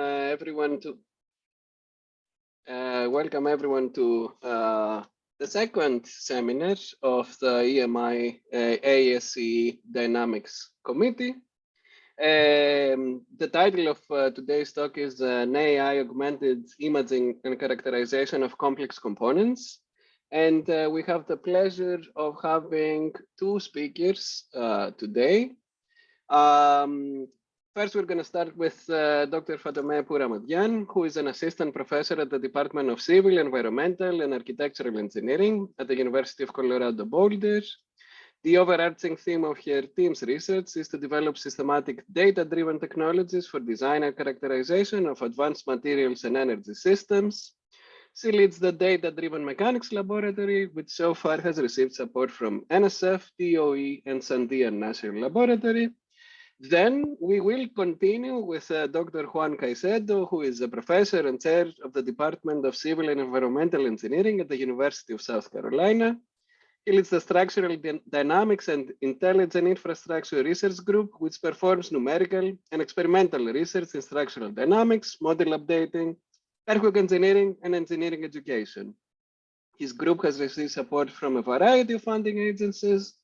Everyone to welcome everyone to the second seminar of the EMI ASCE Dynamics Committee. The title of today's talk is an AI-augmented imaging and characterization of complex components. And we have the pleasure of having two speakers today. First, we're going to start with Dr. Fatemeh Pourahmadian, who is an assistant professor at the Department of Civil, Environmental, and Architectural Engineering at the University of Colorado, Boulder. The overarching theme of her team's research is to develop systematic data-driven technologies for design and characterization of advanced materials and energy systems. She leads the Data-Driven Mechanics Laboratory, which so far has received support from NSF, DOE, and Sandia National Laboratory. Then we will continue with Dr. Juan Caicedo, who is a professor and chair of the Department of Civil and Environmental Engineering at the University of South Carolina. He leads the Structural Dynamics and Intelligent Infrastructure Research Group, which performs numerical and experimental research in structural dynamics, model updating, earthquake engineering, and engineering education. His group has received support from a variety of funding agencies,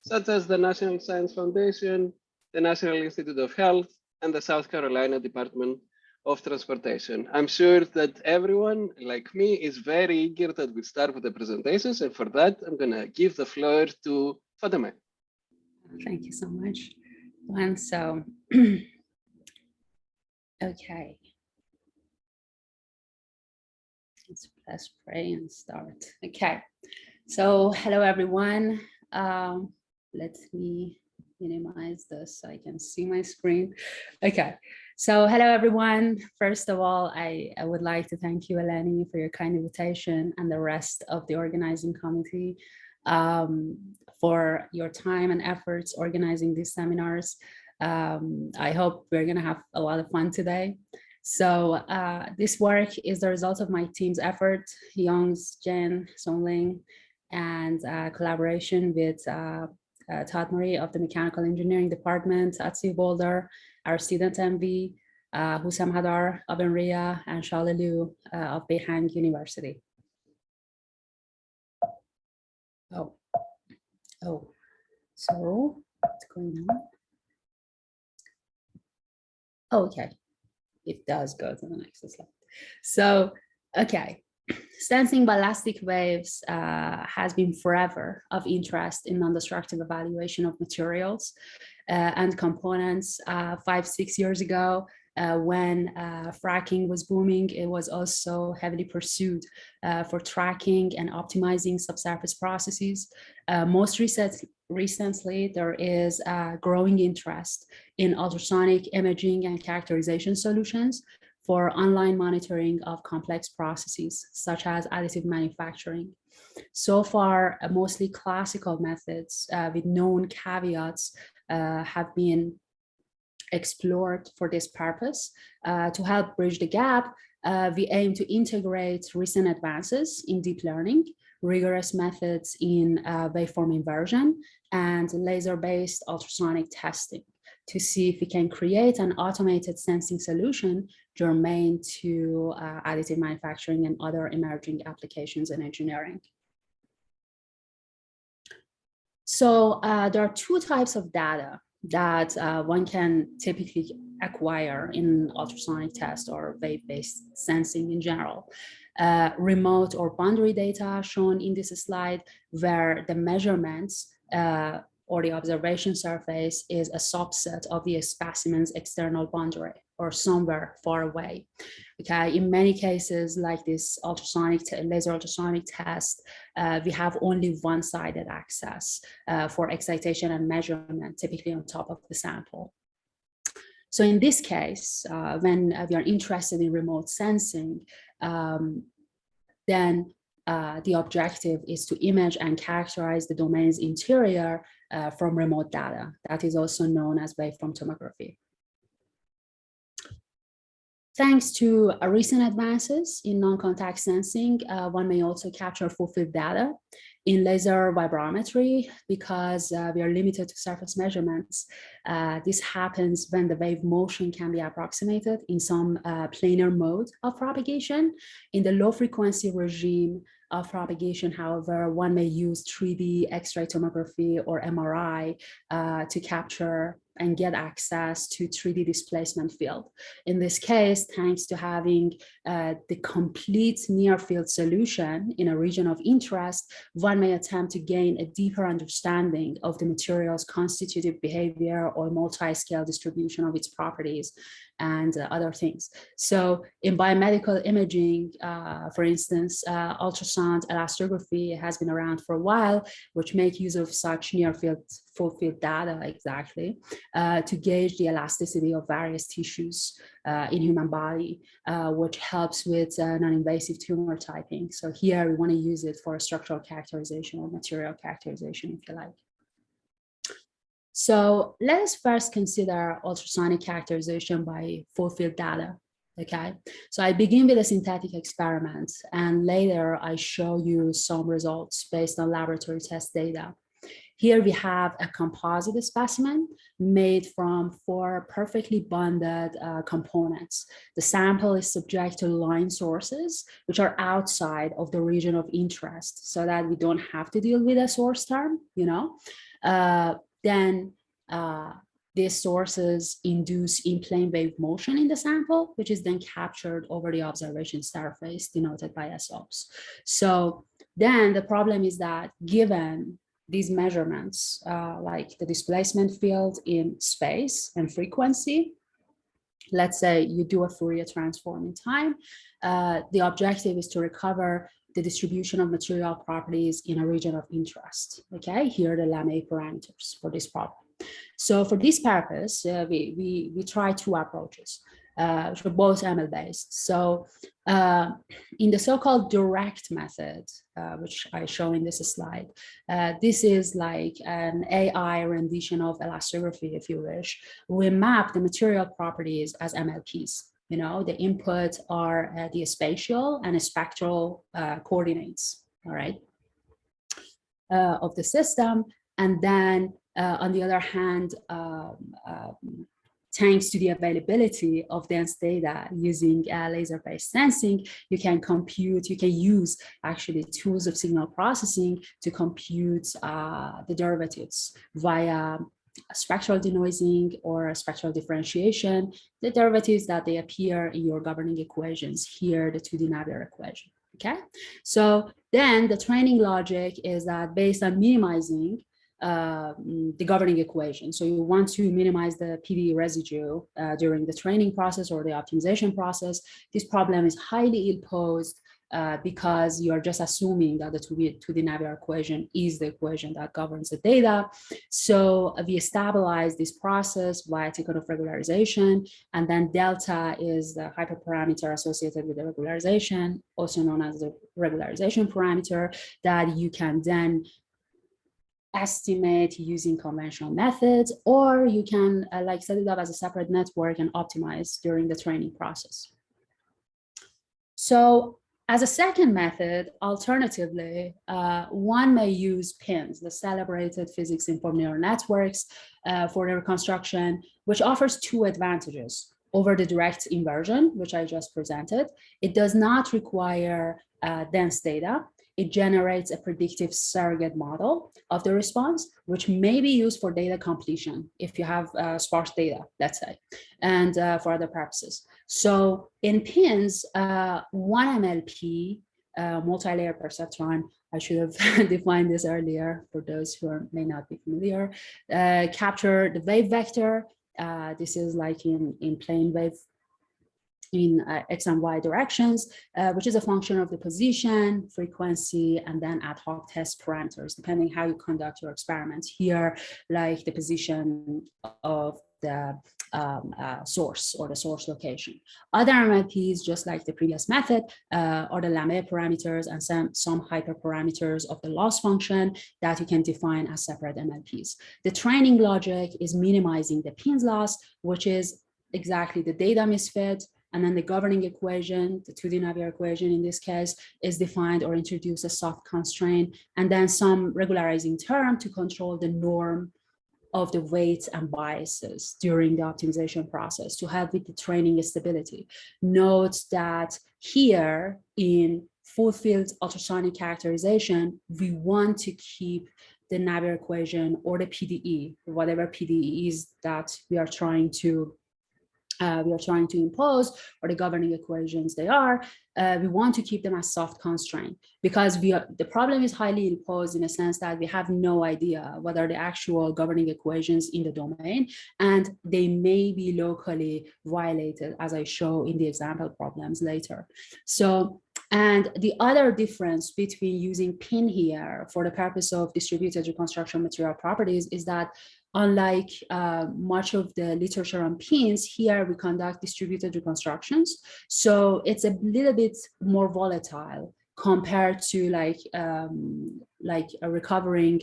such as the National Science Foundation, the National Institute of Health, and the South Carolina Department of Transportation. I'm sure that everyone, like me, is very eager that we start with the presentations, and for that, I'm going to give the floor to Fatemeh. Thank you so much, Juan. So, okay. Let's pray and start. Okay. So, hello, everyone. Let me minimize this so I can see my screen. Okay, so hello everyone. First of all, I would like to thank you, Eleni, for your kind invitation and the rest of the organizing committee for your time and efforts organizing these seminars. I hope we're gonna have a lot of fun today. So this work is the result of my team's effort, Young's, Jen, Songling, and collaboration with Todd Marie of the Mechanical Engineering Department at ASCE Boulder, our student MV, Hussam Hadar of Enria, and Charlie Liu of Beihang University. So what's going on? Oh, okay, it does go to the next slide. So, okay. Sensing ballistic waves has been forever of interest in non-destructive evaluation of materials and components. 5-6 years ago, when fracking was booming, it was also heavily pursued for tracking and optimizing subsurface processes. Most recently, there is a growing interest in ultrasonic imaging and characterization solutions for online monitoring of complex processes, such as additive manufacturing. So far, mostly classical methods with known caveats have been explored for this purpose. To help bridge the gap, we aim to integrate recent advances in deep learning, rigorous methods in waveform inversion, and laser-based ultrasonic testing to see if we can create an automated sensing solution germane to additive manufacturing and other emerging applications in engineering. So there are two types of data that one can typically acquire in ultrasonic test or wave-based sensing in general. Remote or boundary data shown in this slide, where the measurements or the observation surface is a subset of the specimen's external boundary or somewhere far away. Okay, in many cases like this laser ultrasonic test, we have only one-sided access for excitation and measurement, typically on top of the sample. So in this case, when we are interested in remote sensing, then the objective is to image and characterize the domain's interior from remote data. That is also known as waveform tomography. Thanks to recent advances in non-contact sensing, one may also capture full field data In laser vibrometry, because we are limited to surface measurements, this happens when the wave motion can be approximated in some planar mode of propagation. In the low frequency regime of propagation, however, one may use 3D X-ray tomography or MRI to capture and get access to 3D displacement field. In this case, thanks to having the complete near field solution in a region of interest, one may attempt to gain a deeper understanding of the material's constitutive behavior or multi-scale distribution of its properties and other things. So in biomedical imaging, for instance, ultrasound elastography has been around for a while, which make use of such near field, full field data exactly to gauge the elasticity of various tissues in human body, which helps with non-invasive tumor typing. So here we want to use it for structural characterization or material characterization, if you like. So let us first consider ultrasonic characterization by full field data. Okay, so I begin with a synthetic experiment, and later I show you some results based on laboratory test data. Here we have a composite specimen made from 4 perfectly bonded components. The sample is subject to line sources, which are outside of the region of interest, so that we don't have to deal with a source term, you know. Then these sources induce in-plane wave motion in the sample, which is then captured over the observation surface, denoted by SOPs. So then the problem is that given these measurements, like the displacement field in space and frequency, let's say you do a Fourier transform in time, the objective is to recover the distribution of material properties in a region of interest. Okay, here are the Fatemeh parameters for this problem. So for this purpose, we try 2 approaches, which are both ML based. So in the so-called direct method, which I show in this slide, this is like an AI rendition of elastography, if you wish. We map the material properties as MLPs. You know, the input are the spatial and spectral coordinates, all right, of the system. And then on the other hand, thanks to the availability of dense data using laser-based sensing, you can use actually tools of signal processing to compute the derivatives via spectral denoising or spectral differentiation, the derivatives that they appear in your governing equations, here the 2D Navier equation, okay? So then the training logic is that based on minimizing the governing equation. So you want to minimize the PDE residue during the training process or the optimization process. This problem is highly ill-posed because you're just assuming that the 2D Navier equation is the equation that governs the data. So we stabilize this process via Tikhonov regularization, and then delta is the hyperparameter associated with the regularization, also known as the regularization parameter, that you can then estimate using conventional methods, or you can like set it up as a separate network and optimize during the training process. So as a second method, alternatively, one may use PINs, the celebrated physics-informed neural networks, for the reconstruction, which offers 2 advantages over the direct inversion, which I just presented. It does not require dense data. It generates a predictive surrogate model of the response, which may be used for data completion if you have sparse data, let's say, and for other purposes. So in PINs, 1 MLP, multi-layer perceptron, I should have defined this earlier for those who may not be familiar, capture the wave vector. This is like in plane wave in X and Y directions, which is a function of the position, frequency, and then ad hoc test parameters, depending how you conduct your experiments. Here, like the position of the source or the source location. Other MLPs, just like the previous method, are the Fatemeh parameters and some hyperparameters of the loss function that you can define as separate MLPs. The training logic is minimizing the PINs loss, which is exactly the data misfit, And then the governing equation, the 2D Navier equation in this case, is defined or introduce a soft constraint, and then some regularizing term to control the norm of the weights and biases during the optimization process to help with the training stability. Note that here in full field ultrasonic characterization, we want to keep the Navier equation or the PDE, whatever PDE is that we are trying to impose, or the governing equations they are, we want to keep them as soft constraint, because the problem is highly imposed in a sense that we have no idea what are the actual governing equations in the domain, and they may be locally violated, as I show in the example problems later. So, and the other difference between using PIN here for the purpose of distributed reconstruction material properties is that unlike much of the literature on pins, here we conduct distributed reconstructions. So it's a little bit more volatile compared to like recovering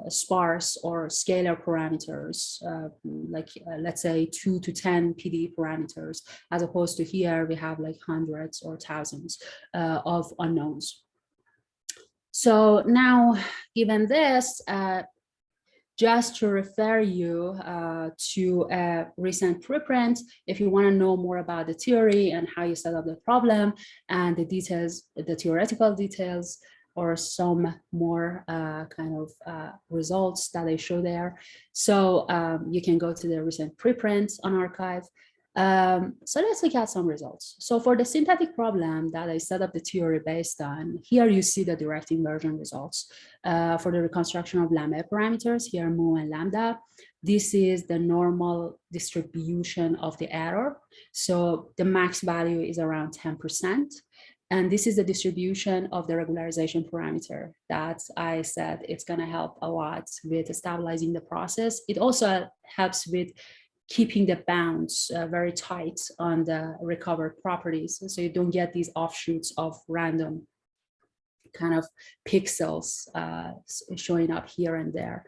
sparse or scalar parameters, let's say 2 to 10 PDE parameters, as opposed to here we have like hundreds or thousands of unknowns. So now, given this, just to refer you to a recent preprint, if you want to know more about the theory and how you set up the problem and the details, the theoretical details, or some more results that I show there. So you can go to the recent preprint on arXiv. So let's look at some results. So for the synthetic problem that I set up the theory based on, here you see the direct inversion results. For the reconstruction of lambda parameters, here mu and lambda, this is the normal distribution of the error. So the max value is around 10%. And this is the distribution of the regularization parameter that I said it's going to help a lot with stabilizing the process. It also helps with keeping the bounds very tight on the recovered properties, so you don't get these offshoots of random kind of pixels showing up here and there.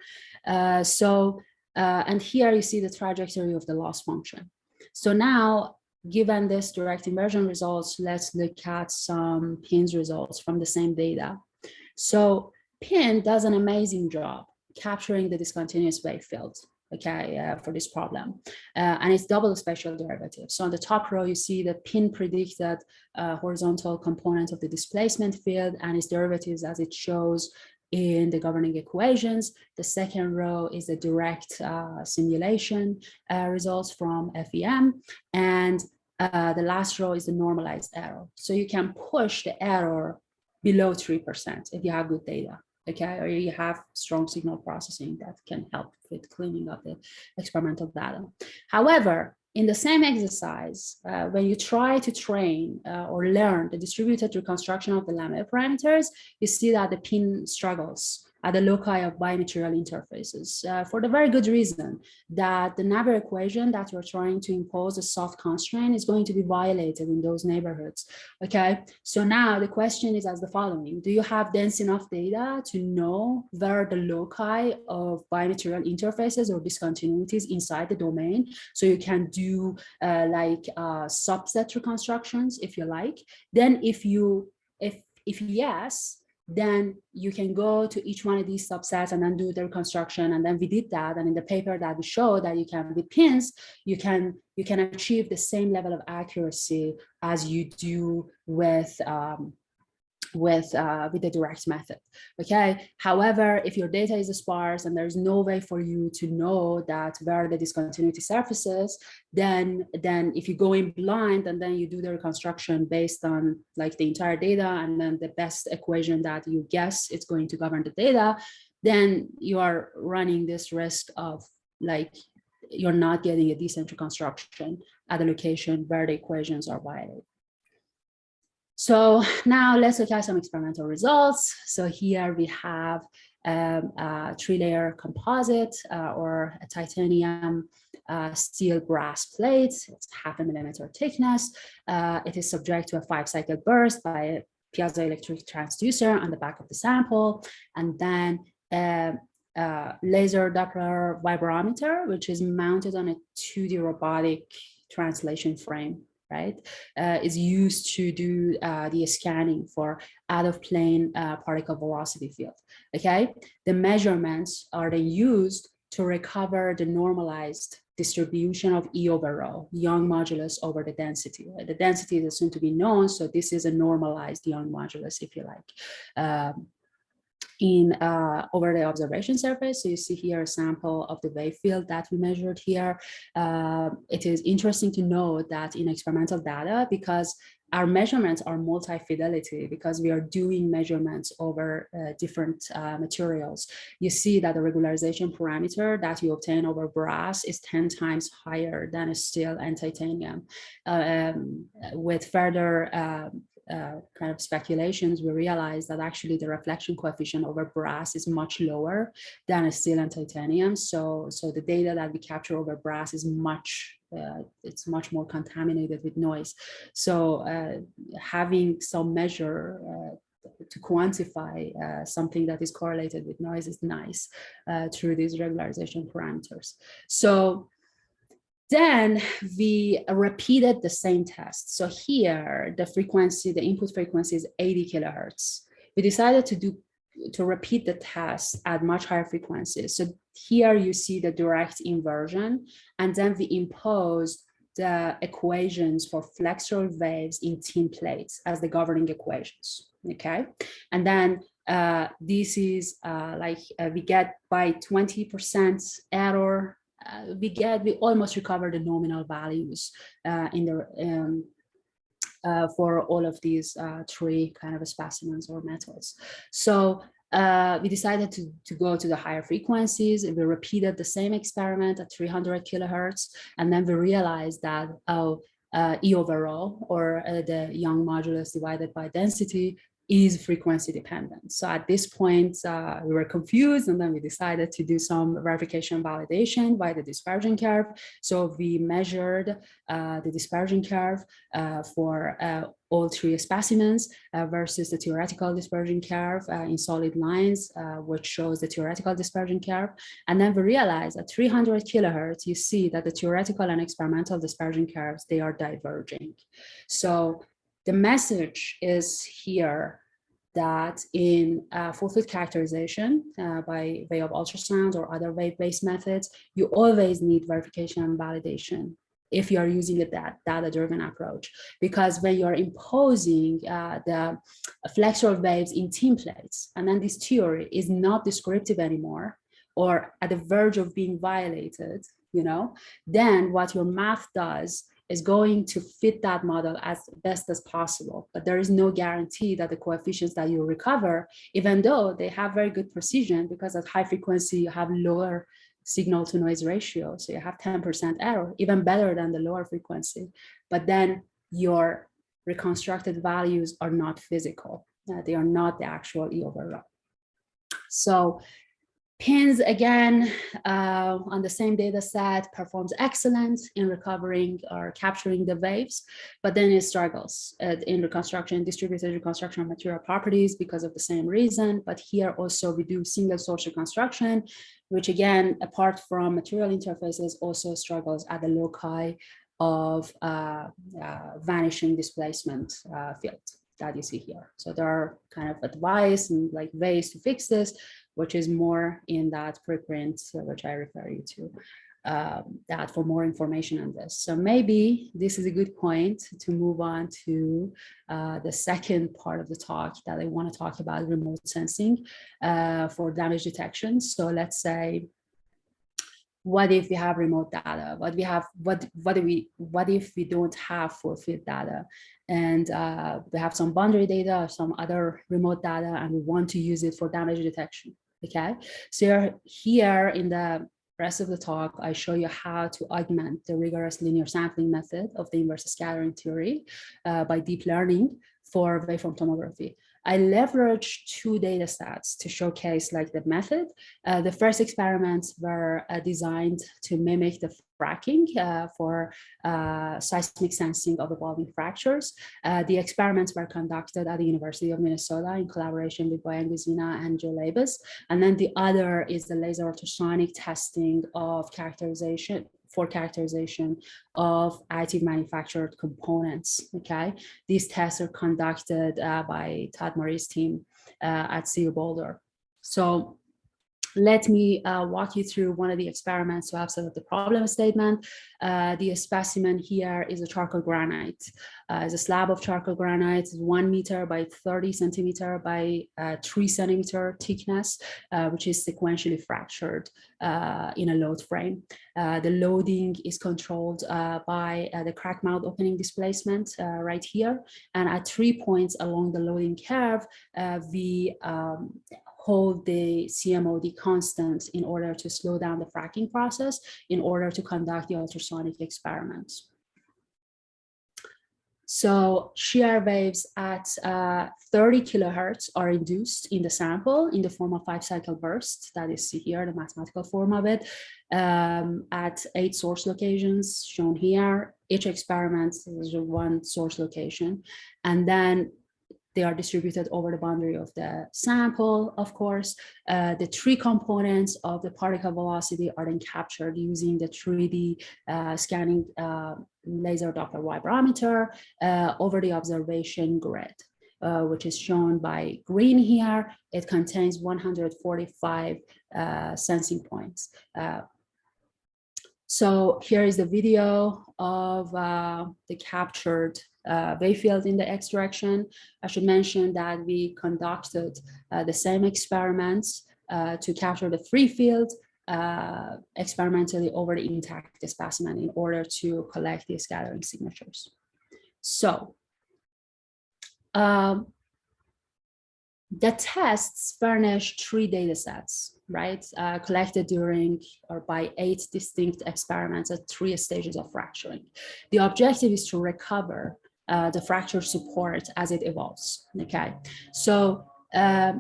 And here you see the trajectory of the loss function. So now, given this direct inversion results, let's look at some PIN's results from the same data. So PIN does an amazing job capturing the discontinuous wave field, okay, for this problem. And it's double spatial derivative. So on the top row, you see the PIN predicted horizontal component of the displacement field and its derivatives as it shows in the governing equations. The second row is the direct simulation results from FEM. And the last row is the normalized error. So you can push the error below 3% if you have good data. Okay, or you have strong signal processing that can help with cleaning up the experimental data. However, in the same exercise, when you try to train or learn the distributed reconstruction of the lambda parameters, you see that the PIN struggles at the loci of biomaterial interfaces for the very good reason that the Navier equation that you're trying to impose a soft constraint is going to be violated in those neighborhoods. Okay, so now the question is as the following: do you have dense enough data to know where the loci of biomaterial interfaces or discontinuities inside the domain, so you can do subset reconstructions if you like? Then if yes, then you can go to each one of these subsets and then do the reconstruction. And then we did that. And in the paper that we showed that you can, with pins, you can achieve the same level of accuracy as you do with the direct method. Okay. However, if your data is sparse and there's no way for you to know that where the discontinuity surfaces, then if you go in blind and then you do the reconstruction based on like the entire data and then the best equation that you guess it's going to govern the data, then you are running this risk of like you're not getting a decent reconstruction at a location where the equations are violated. So now let's look at some experimental results. So here we have a 3-layer composite or a titanium steel brass plate. It's 0.5 millimeter thickness. It is subject to a 5-cycle burst by a piezoelectric transducer on the back of the sample, and then laser Doppler vibrometer, which is mounted on a 2D robotic translation frame right, is used to do the scanning for out-of-plane particle velocity field, okay? The measurements are then used to recover the normalized distribution of E over rho, Young modulus over the density. The density is assumed to be known, so this is a normalized Young modulus, if you like, over the observation surface. So you see here a sample of the wave field that we measured here. It is interesting to know that in experimental data, because our measurements are multi-fidelity, because we are doing measurements over different materials, you see that the regularization parameter that you obtain over brass is 10 times higher than steel and titanium. With further kind of speculations, we realize that actually the reflection coefficient over brass is much lower than steel and titanium. So the data that we capture over brass is it's much more contaminated with noise. So having some measure to quantify something that is correlated with noise is nice through these regularization parameters. So then we repeated the same test. So here, the frequency, the input frequency is 80 kilohertz. We decided to repeat the test at much higher frequencies. So here you see the direct inversion, and then we imposed the equations for flexural waves in thin plates as the governing equations, okay? And then this is we get by 20% error, we almost recover the nominal values in the for all of these three kind of specimens or metals. So we decided to go to the higher frequencies. We repeated the same experiment at 300 kilohertz, and then we realized that E over rho, or the Young modulus divided by density, is frequency dependent. So at this point, we were confused, and then we decided to do some verification validation by the dispersion curve. So we measured the dispersion curve for all three specimens versus the theoretical dispersion curve in solid lines, which shows the theoretical dispersion curve. And then we realized at 300 kilohertz, you see that the theoretical and experimental dispersion curves, they are diverging. So the message is here that in full field characterization by way of ultrasound or other wave-based methods, you always need verification and validation if you are using a data-driven approach. Because when you're imposing the flexural waves in thin plates, and then this theory is not descriptive anymore, or at the verge of being violated, you know, then what your math does is going to fit that model as best as possible. But there is no guarantee that the coefficients that you recover, even though they have very good precision, because at high frequency, you have lower signal to noise ratio. So you have 10% error, even better than the lower frequency. But then your reconstructed values are not physical. They are not the actual E over rho. So PINS, again, on the same data set, performs excellent in recovering or capturing the waves, but then it struggles in reconstruction, distributed reconstruction of material properties because of the same reason. But here also we do single source reconstruction, which again, apart from material interfaces, also struggles at the loci of vanishing displacement field that you see here. So there are kind of advice and like ways to fix this, which is more in that preprint, which I refer you to that for more information on this. So maybe this is a good point to move on to the second part of the talk that I want to talk about, remote sensing for damage detection. So let's say, what if we have remote data? What if we don't have full field data, and we have some boundary data or some other remote data, and we want to use it for damage detection? Okay, so here in the rest of the talk, I show you how to augment the rigorous linear sampling method of the inverse scattering theory by deep learning for waveform tomography. I leveraged two data sets to showcase like the method. The first experiments were designed to mimic the fracking for seismic sensing of evolving fractures. The experiments were conducted at the University of Minnesota in collaboration with Boyan Guzina and Joe Labus. And then the other is the laser ultrasonic testing of characterization for characterization of additive manufactured components. Okay, these tests are conducted by Todd Murray's team at CU Boulder. So let me walk you through one of the experiments to have set up the problem statement. The specimen here is a charcoal granite. It's a slab of charcoal granite, 1 meter by 30 centimeter by 3 centimeter thickness, which is sequentially fractured in a load frame. The loading is controlled by the crack mouth opening displacement right here. And at 3 points along the loading curve, we hold the CMOD constant in order to slow down the fracking process in order to conduct the ultrasonic experiments. So shear waves at 30 kilohertz are induced in the sample in the form of 5-cycle bursts. That is here, the mathematical form of it, at 8 source locations shown here. Each experiment is one source location. And then they are distributed over the boundary of the sample, of course. The 3 components of the particle velocity are then captured using the 3D scanning laser Doppler vibrometer over the observation grid, which is shown by green here. It contains 145 sensing points. So here is the video of the captured wave field in the X direction. I should mention that we conducted the same experiments to capture the free field experimentally over the intact specimen in order to collect the scattering signatures. So the tests furnish 3 data sets, right? Collected during or by 8 distinct experiments at 3 stages of fracturing. The objective is to recover the fracture support as it evolves, okay? So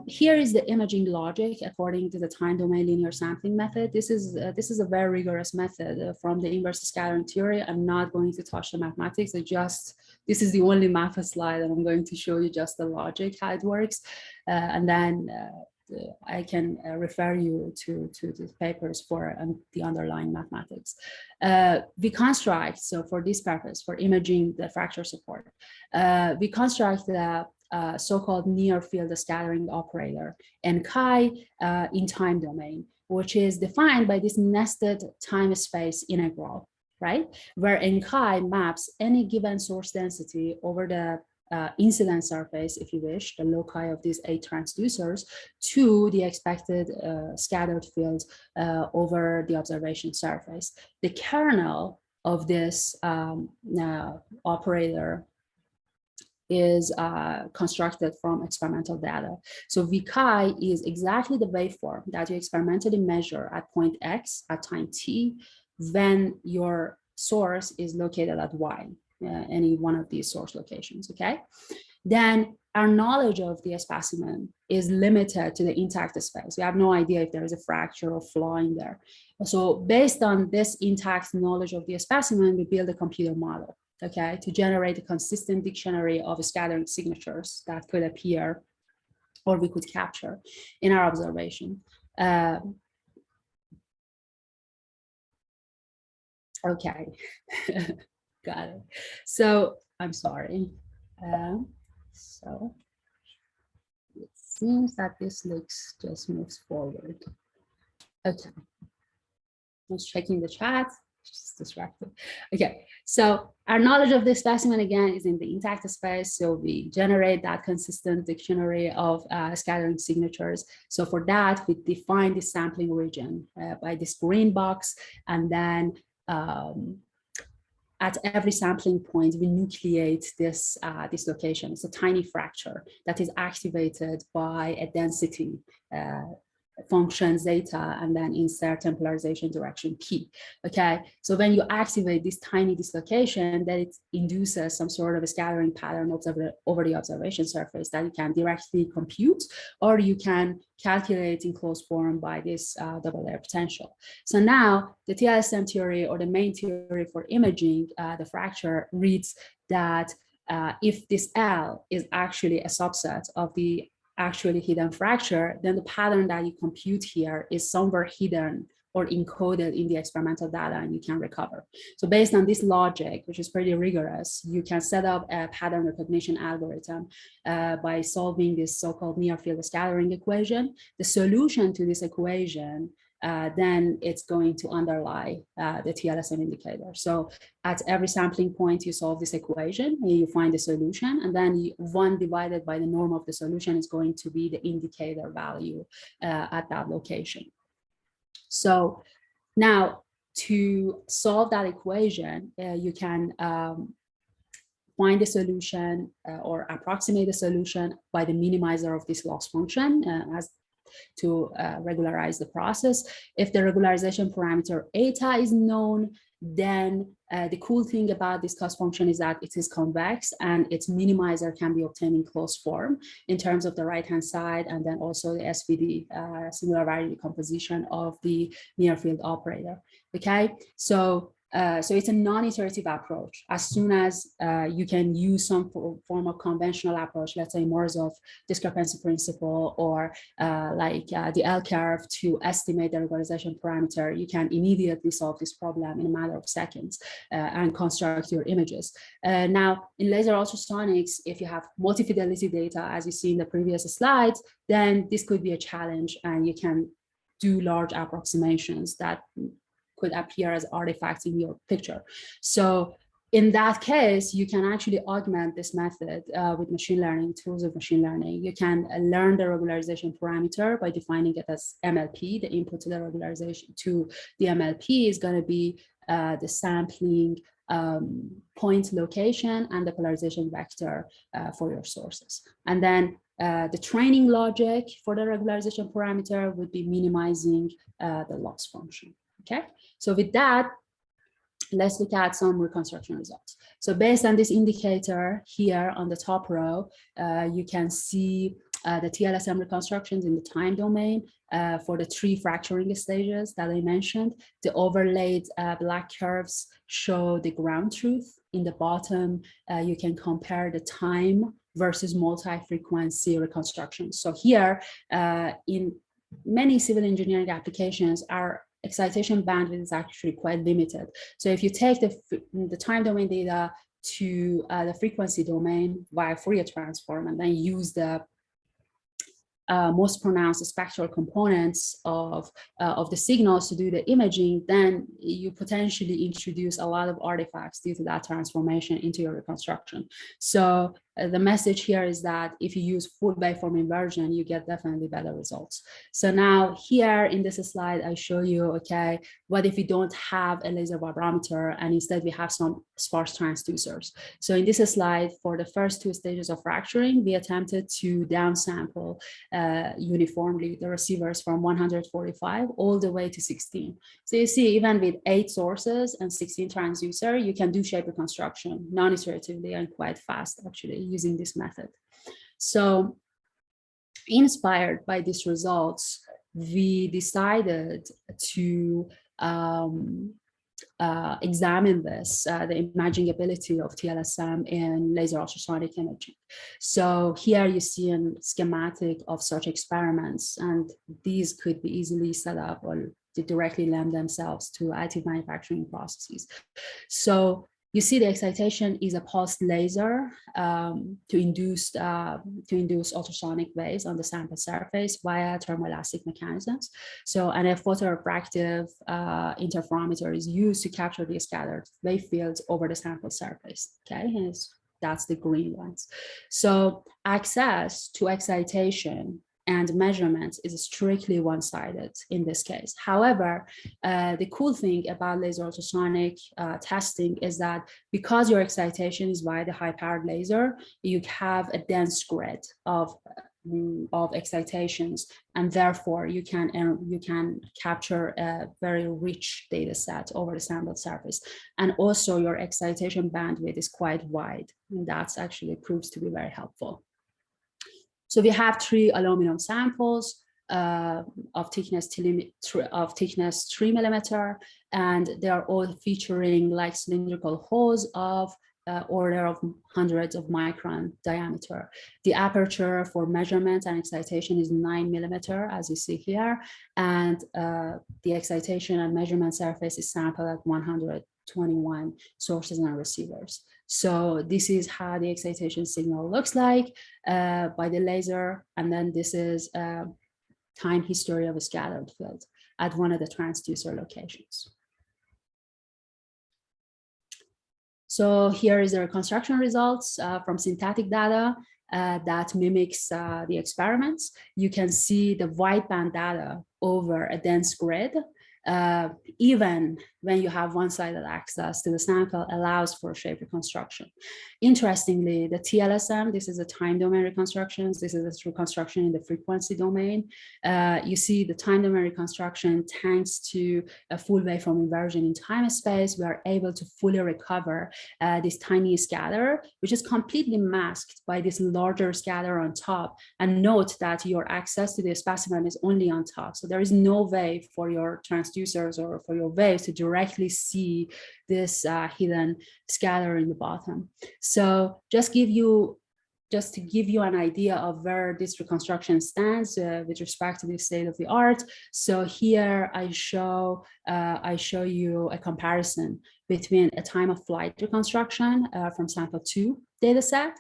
here is the imaging logic according to the time domain linear sampling method. This is a very rigorous method from the inverse scattering theory. I'm not going to touch the mathematics. This is the only math slide, and I'm going to show you just the logic, how it works. And then I can refer you to the papers for the underlying mathematics. We construct, so for this purpose, for imaging the fracture support, we construct the so-called near field scattering operator, and chi in time domain, which is defined by this nested time-space integral, right? Where chi maps any given source density over the incident surface, if you wish, the loci of these 8 transducers, to the expected scattered field over the observation surface. The kernel of this operator is constructed from experimental data. So Vchi is exactly the waveform that you experimentally measure at point X at time T when your source is located at Y, any one of these source locations, okay? Then our knowledge of the specimen is limited to the intact space. We have no idea if there is a fracture or flaw in there. So based on this intact knowledge of the specimen, we build a computer model, okay, to generate a consistent dictionary of scattering signatures that could appear or we could capture in our observation. Okay, got it. So I'm sorry. So it seems that this looks just moves forward. Okay, I was checking the chat. Just distracted. Okay, so our knowledge of this specimen again is in the intact space. So we generate that consistent dictionary of scattering signatures. So for that, we define the sampling region by this green box, and then at every sampling point, we nucleate this location. It's a tiny fracture that is activated by a density function zeta, and then insert temporalization direction p. Okay, so when you activate this tiny dislocation, then it induces some sort of a scattering pattern over the observation surface that you can directly compute, or you can calculate in closed form by this double layer potential. So now the TLSM theory, or the main theory for imaging the fracture, reads that if this L is actually a subset of the actually hidden fracture, then the pattern that you compute here is somewhere hidden or encoded in the experimental data, and you can recover. So based on this logic, which is pretty rigorous, you can set up a pattern recognition algorithm by solving this so-called near field scattering equation. The solution to this equation then it's going to underlie the TLSM indicator. So at every sampling point, you solve this equation, and you find the solution, and then 1 divided by the norm of the solution is going to be the indicator value at that location. So now to solve that equation, you can find the solution or approximate the solution by the minimizer of this loss function to regularize the process. If the regularization parameter eta is known, then the cool thing about this cost function is that it is convex and its minimizer can be obtained in closed form in terms of the right-hand side, and then also the SVD, singular variable decomposition of the near field operator. Okay, so it's a non-iterative approach. As soon as you can use some form of conventional approach, let's say Morozov discrepancy principle or the L-curve to estimate the regularization parameter, you can immediately solve this problem in a matter of seconds and construct your images. Now, in laser ultrasonics, if you have multi-fidelity data, as you see in the previous slides, then this could be a challenge, and you can do large approximations that could appear as artifacts in your picture. So in that case, you can actually augment this method with machine learning, tools of machine learning. You can learn the regularization parameter by defining it as MLP. The input to the regularization to the MLP is going to be the sampling point location and the polarization vector for your sources. And then the training logic for the regularization parameter would be minimizing the loss function. Okay, so with that, let's look at some reconstruction results. So based on this indicator here on the top row, you can see the TLSM reconstructions in the time domain for the 3 fracturing stages that I mentioned. The overlaid black curves show the ground truth. In the bottom, you can compare the time versus multi-frequency reconstructions. So here, in many civil engineering applications, our excitation bandwidth is actually quite limited. So if you take the time domain data to the frequency domain via Fourier transform and then use the most pronounced spectral components of the signals to do the imaging, then you potentially introduce a lot of artifacts due to that transformation into your reconstruction. So the message here is that if you use full waveform inversion, you get definitely better results. So now here in this slide, I show you, okay, what if we don't have a laser vibrometer and instead we have some sparse transducers? So in this slide, for the first 2 stages of fracturing, we attempted to downsample uniformly the receivers from 145 all the way to 16. So you see, even with 8 sources and 16 transducer, you can do shape reconstruction non-iteratively and quite fast, actually, using this method. So inspired by these results, we decided to examine this, the imaging ability of TLSM in laser ultrasonic imaging. So here you see a schematic of such experiments, and these could be easily set up or directly lend themselves to additive manufacturing processes. So you see the excitation is a pulsed laser to induce ultrasonic waves on the sample surface via thermoelastic mechanisms. So, and a photorefractive interferometer is used to capture the scattered wave fields over the sample surface. Okay, and that's the green ones. So access to excitation and measurements is strictly one-sided in this case. However, the cool thing about laser ultrasonic testing is that because your excitation is via the high-powered laser, you have a dense grid of excitations, and therefore you can capture a very rich data set over the sample surface. And also your excitation bandwidth is quite wide, and that's actually proves to be very helpful. So we have 3 aluminum samples of thickness 3 millimeter, and they are all featuring like cylindrical holes of order of hundreds of micron diameter. The aperture for measurement and excitation is 9 millimeter, as you see here, and the excitation and measurement surface is sampled at 121 sources and receivers. So this is how the excitation signal looks like by the laser, and then this is time history of a scattered field at one of the transducer locations. So here is the reconstruction results from synthetic data that mimics the experiments. You can see the wideband data over a dense grid. Even when you have one-sided access to the sample, allows for shape reconstruction. Interestingly, the TLSM, this is a time domain reconstructions. This is a reconstruction in the frequency domain. You see the time domain reconstruction, thanks to a full waveform inversion in time and space, we are able to fully recover this tiny scatter, which is completely masked by this larger scatter on top. And note that your access to the specimen is only on top. So there is no way for your transducers or for your waves to directly see this hidden scatter in the bottom. So just to give you an idea of where this reconstruction stands with respect to the state of the art. So here I show you a comparison between a time of flight reconstruction from sample 2 data set,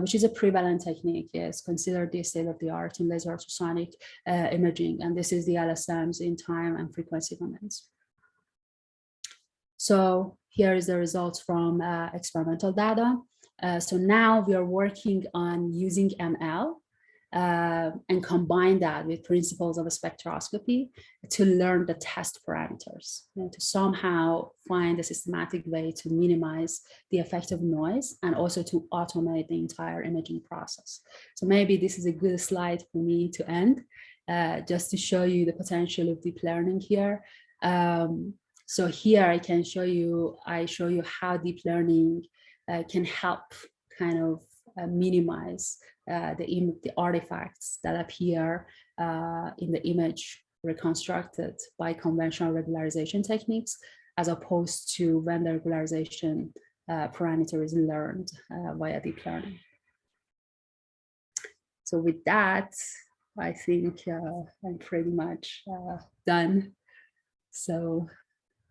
which is a prevalent technique. It's considered the state of the art in laser ultrasonic imaging. And this is the LSMs in time and frequency domains. So here is the results from experimental data. So now we are working on using ML and combine that with principles of spectroscopy to learn the test parameters, to somehow find a systematic way to minimize the effect of noise and also to automate the entire imaging process. So maybe this is a good slide for me to end, just to show you the potential of deep learning here. So here I show you how deep learning can help kind of minimize the artifacts that appear in the image reconstructed by conventional regularization techniques, as opposed to when the regularization parameter is learned via deep learning. So with that, I think I'm pretty much done. So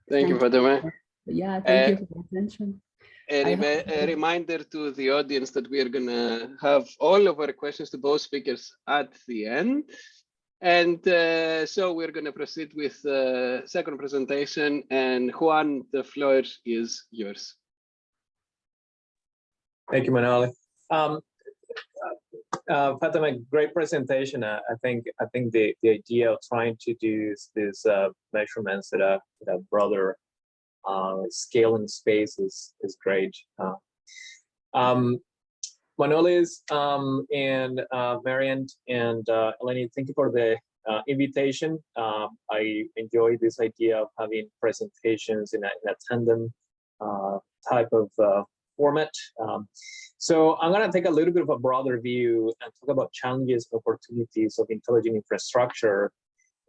thank you, Fatemeh. Yeah, thank you for the attention. A reminder to the audience that we are going to have all of our questions to both speakers at the end. And so we're going to proceed with the second presentation. And Juan, the floor is yours. Thank you, Manoli. Fatemeh, great presentation. I think the idea of trying to do these measurements at a broader scale and space is great. Manolis and Marian and Eleni, thank you for the invitation. I enjoy this idea of having presentations in a tandem type of format. So I'm going to take a little bit of a broader view and talk about challenges and opportunities of intelligent infrastructure,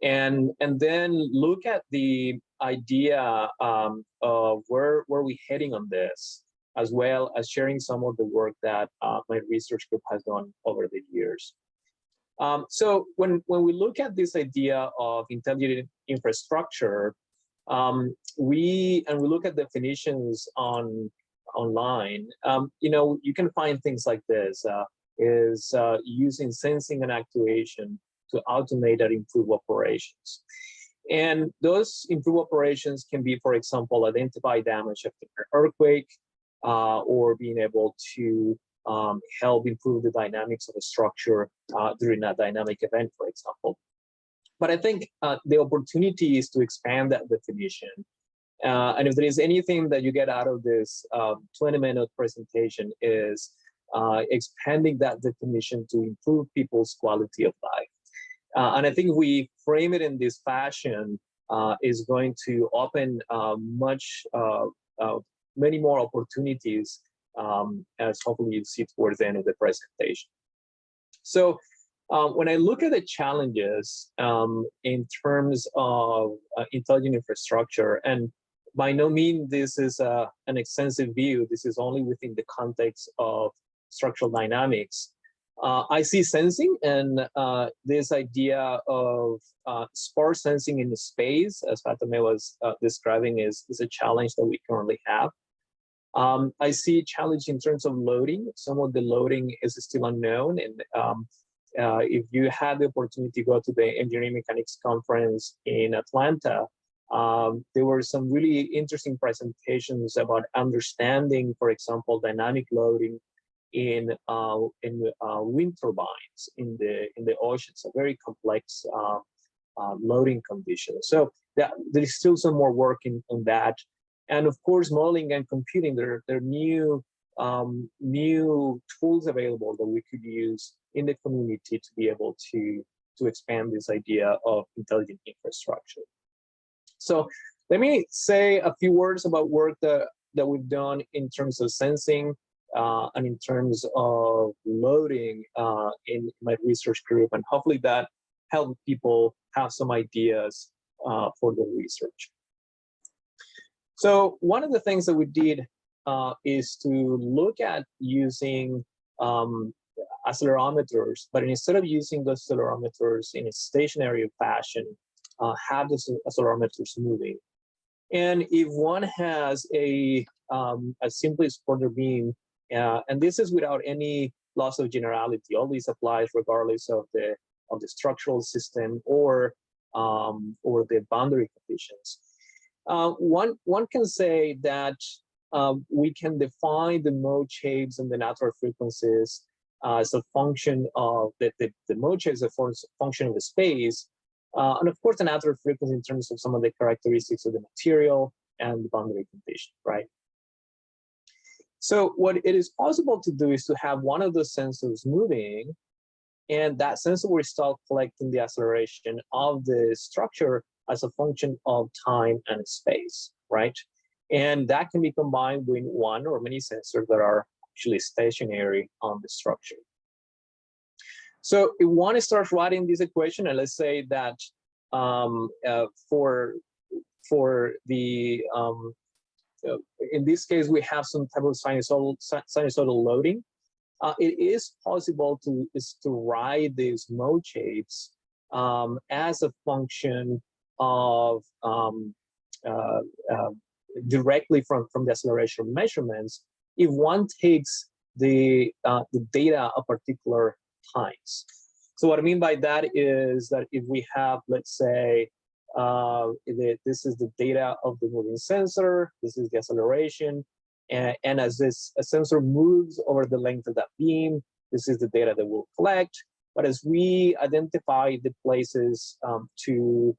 and then look at the idea of where we're heading on this, as well as sharing some of the work that my research group has done over the years. So when we look at this idea of intelligent infrastructure, we look at definitions online, you can find things like this, using sensing and actuation to automate and improve operations. And those improved operations can be, for example, identify damage after an earthquake, or being able to help improve the dynamics of a structure during a dynamic event, for example. But I think the opportunity is to expand that definition. And if there is anything that you get out of this 20-minute presentation, is expanding that definition to improve people's quality of life. And I think we frame it in this fashion is going to open many more opportunities, as hopefully you see towards the end of the presentation. So when I look at the challenges in terms of intelligent infrastructure, and by no means this is an extensive view. This is only within the context of structural dynamics. I see sensing and this idea of sparse sensing in the space, as Fatemeh was describing, is a challenge that we currently have. I see a challenge in terms of loading. Some of the loading is still unknown. And if you had the opportunity to go to the engineering mechanics conference in Atlanta, there were some really interesting presentations about understanding, for example, dynamic loading in wind turbines in the oceans, a very complex loading condition. So there is still some more work on that. And of course, modeling and computing, there are new tools available that we could use in the community to be able to expand this idea of intelligent infrastructure. So let me say a few words about work that we've done in terms of sensing and in terms of loading in my research group, and hopefully that helped people have some ideas for the research. So one of the things that we did is to look at using accelerometers, but instead of using those accelerometers in a stationary fashion, have the accelerometers moving. And if one has a simply supporter beam, and this is without any loss of generality, all these applies regardless of the structural system or the boundary conditions. One can say that we can define the mode shapes and the natural frequencies as a function of the mode shapes as a function of the space, and of course the natural frequency in terms of some of the characteristics of the material and the boundary condition, right? So what it is possible to do is to have one of those sensors moving, and that sensor will start collecting the acceleration of the structure as a function of time and space, right? And that can be combined with one or many sensors that are actually stationary on the structure. So if one starts writing this equation, and let's say that for the in this case we have some type of sinusoidal loading, it is possible to write these mode shapes as a function of directly from the acceleration measurements if one takes the data of particular times. So what I mean by that is that if we have, let's say, this is the data of the moving sensor, this is the acceleration, and as this sensor moves over the length of that beam, this is the data that we'll collect. But as we identify the places to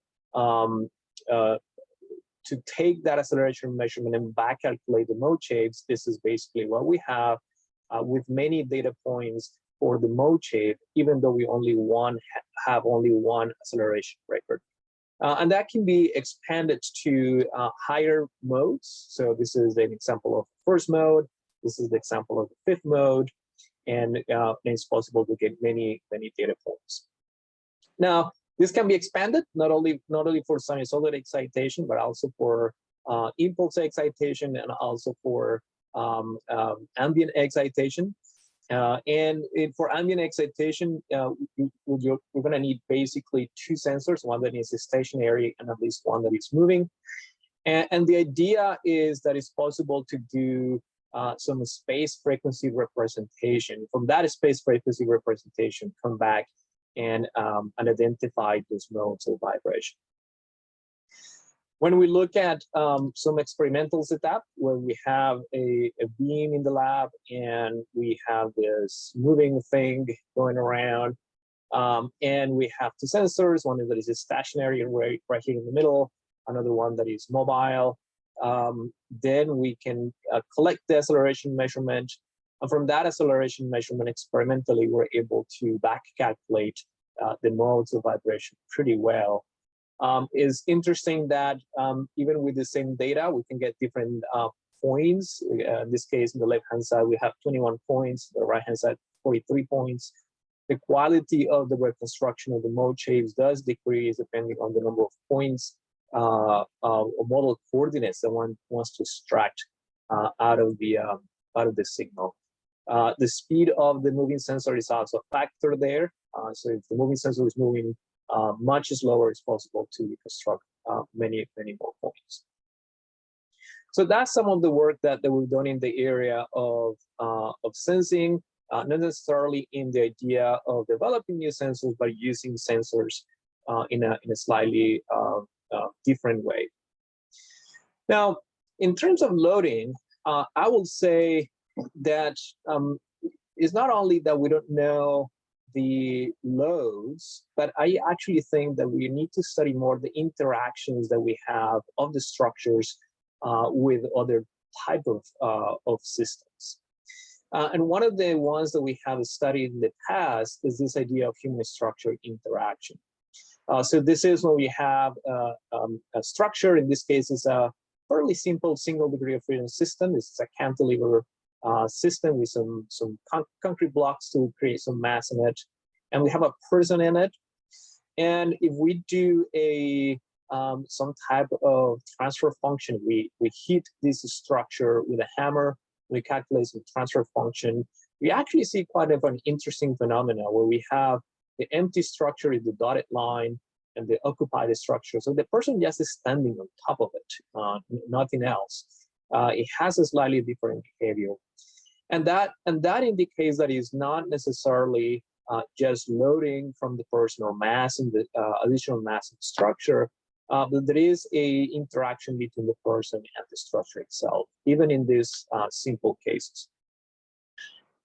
take that acceleration measurement and back calculate the mode shapes, this is basically what we have with many data points for the mode shape, even though we have only one acceleration record. And that can be expanded to higher modes. So this is an example of the first mode. This is the example of the fifth mode. And it's possible to get many data points. Now, this can be expanded not only for sinusoidal excitation, but also for impulse excitation and also for ambient excitation. And for ambient excitation, we're going to need basically two sensors, one that is stationary and at least one that is moving. And the idea is that it's possible to do some space frequency representation. From that space frequency representation, come back and identify those modes of vibration. When we look at some experimental setup where we have a beam in the lab and we have this moving thing going around, and we have two sensors, one that is stationary right here in the middle, another one that is mobile, then we can collect the acceleration measurement. And from that acceleration measurement experimentally, we're able to back calculate the modes of vibration pretty well. It's interesting that even with the same data, we can get different points. In this case, on the left-hand side, we have 21 points. The right-hand side, 43 points. The quality of the reconstruction of the mode shapes does decrease depending on the number of points model coordinates that one wants to extract out of the signal. The speed of the moving sensor is also a factor there. So if the moving sensor is moving much slower, it's possible to reconstruct many more points. So that's some of the work that we've done in the area of sensing, not necessarily in the idea of developing new sensors, but using sensors in a slightly different way. Now, in terms of loading, I will say that it's not only that we don't know the loads, but I actually think that we need to study more the interactions that we have of the structures with other type of systems. And one of the ones that we have studied in the past is this idea of human-structure interaction. So this is when we have a structure. In this case, it's a fairly simple single degree of freedom system. This is a cantilever system with some concrete blocks to create some mass in it, and we have a person in it. And if we do some type of transfer function, we hit this structure with a hammer, we calculate some transfer function, we actually see quite of an interesting phenomena where we have the empty structure is the dotted line and the occupied structure. So the person just is standing on top of it, nothing else. It has a slightly different behavior. And that indicates that it's not necessarily just loading from the person or mass in the additional mass in the structure, but there is a interaction between the person and the structure itself, even in these simple cases.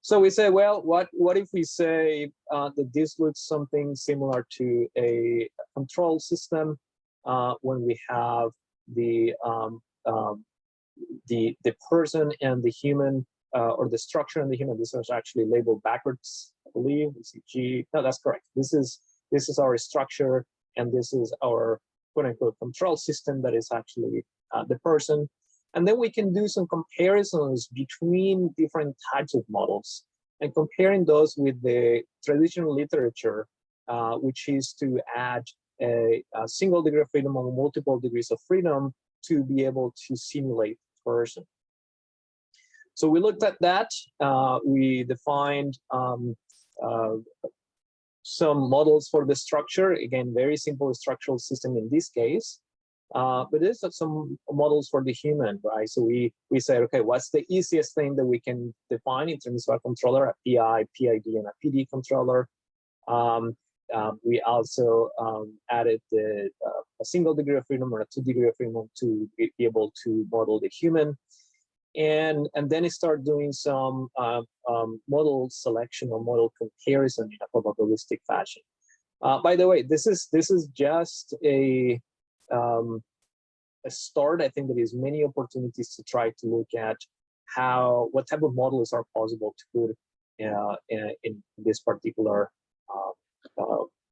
So we say, well, what if we say that this looks something similar to a control system when we have the person and the human, or the structure and the human. This is actually labeled backwards, I believe. G. No, that's correct. This is our structure, and this is our quote-unquote control system that is actually the person. And then we can do some comparisons between different types of models and comparing those with the traditional literature, which is to add a single degree of freedom or multiple degrees of freedom to be able to simulate the person. So we looked at that. We defined some models for the structure. Again, very simple structural system in this case. But there's some models for the human, right? So we said, okay, what's the easiest thing that we can define in terms of a controller, a PI, PID, and a PD controller. We also added a single degree of freedom or a 2 degree of freedom to be able to model the human. And then start doing some model selection or model comparison in a probabilistic fashion. By the way, this is just a start. I think there is many opportunities to try to look at what type of models are possible to put in this particular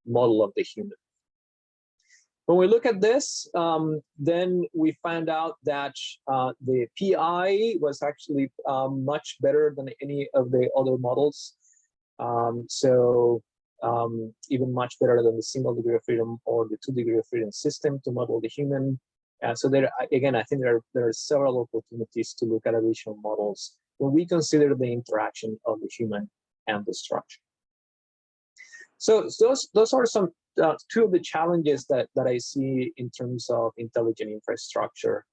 model of the human. When we look at this, then we found out that the PI was actually much better than any of the other models. Even much better than the single degree of freedom or the 2 degree of freedom system to model the human. So there, again, I think there are several opportunities to look at additional models when we consider the interaction of the human and the structure. So those are some two of the challenges that I see in terms of intelligent infrastructure.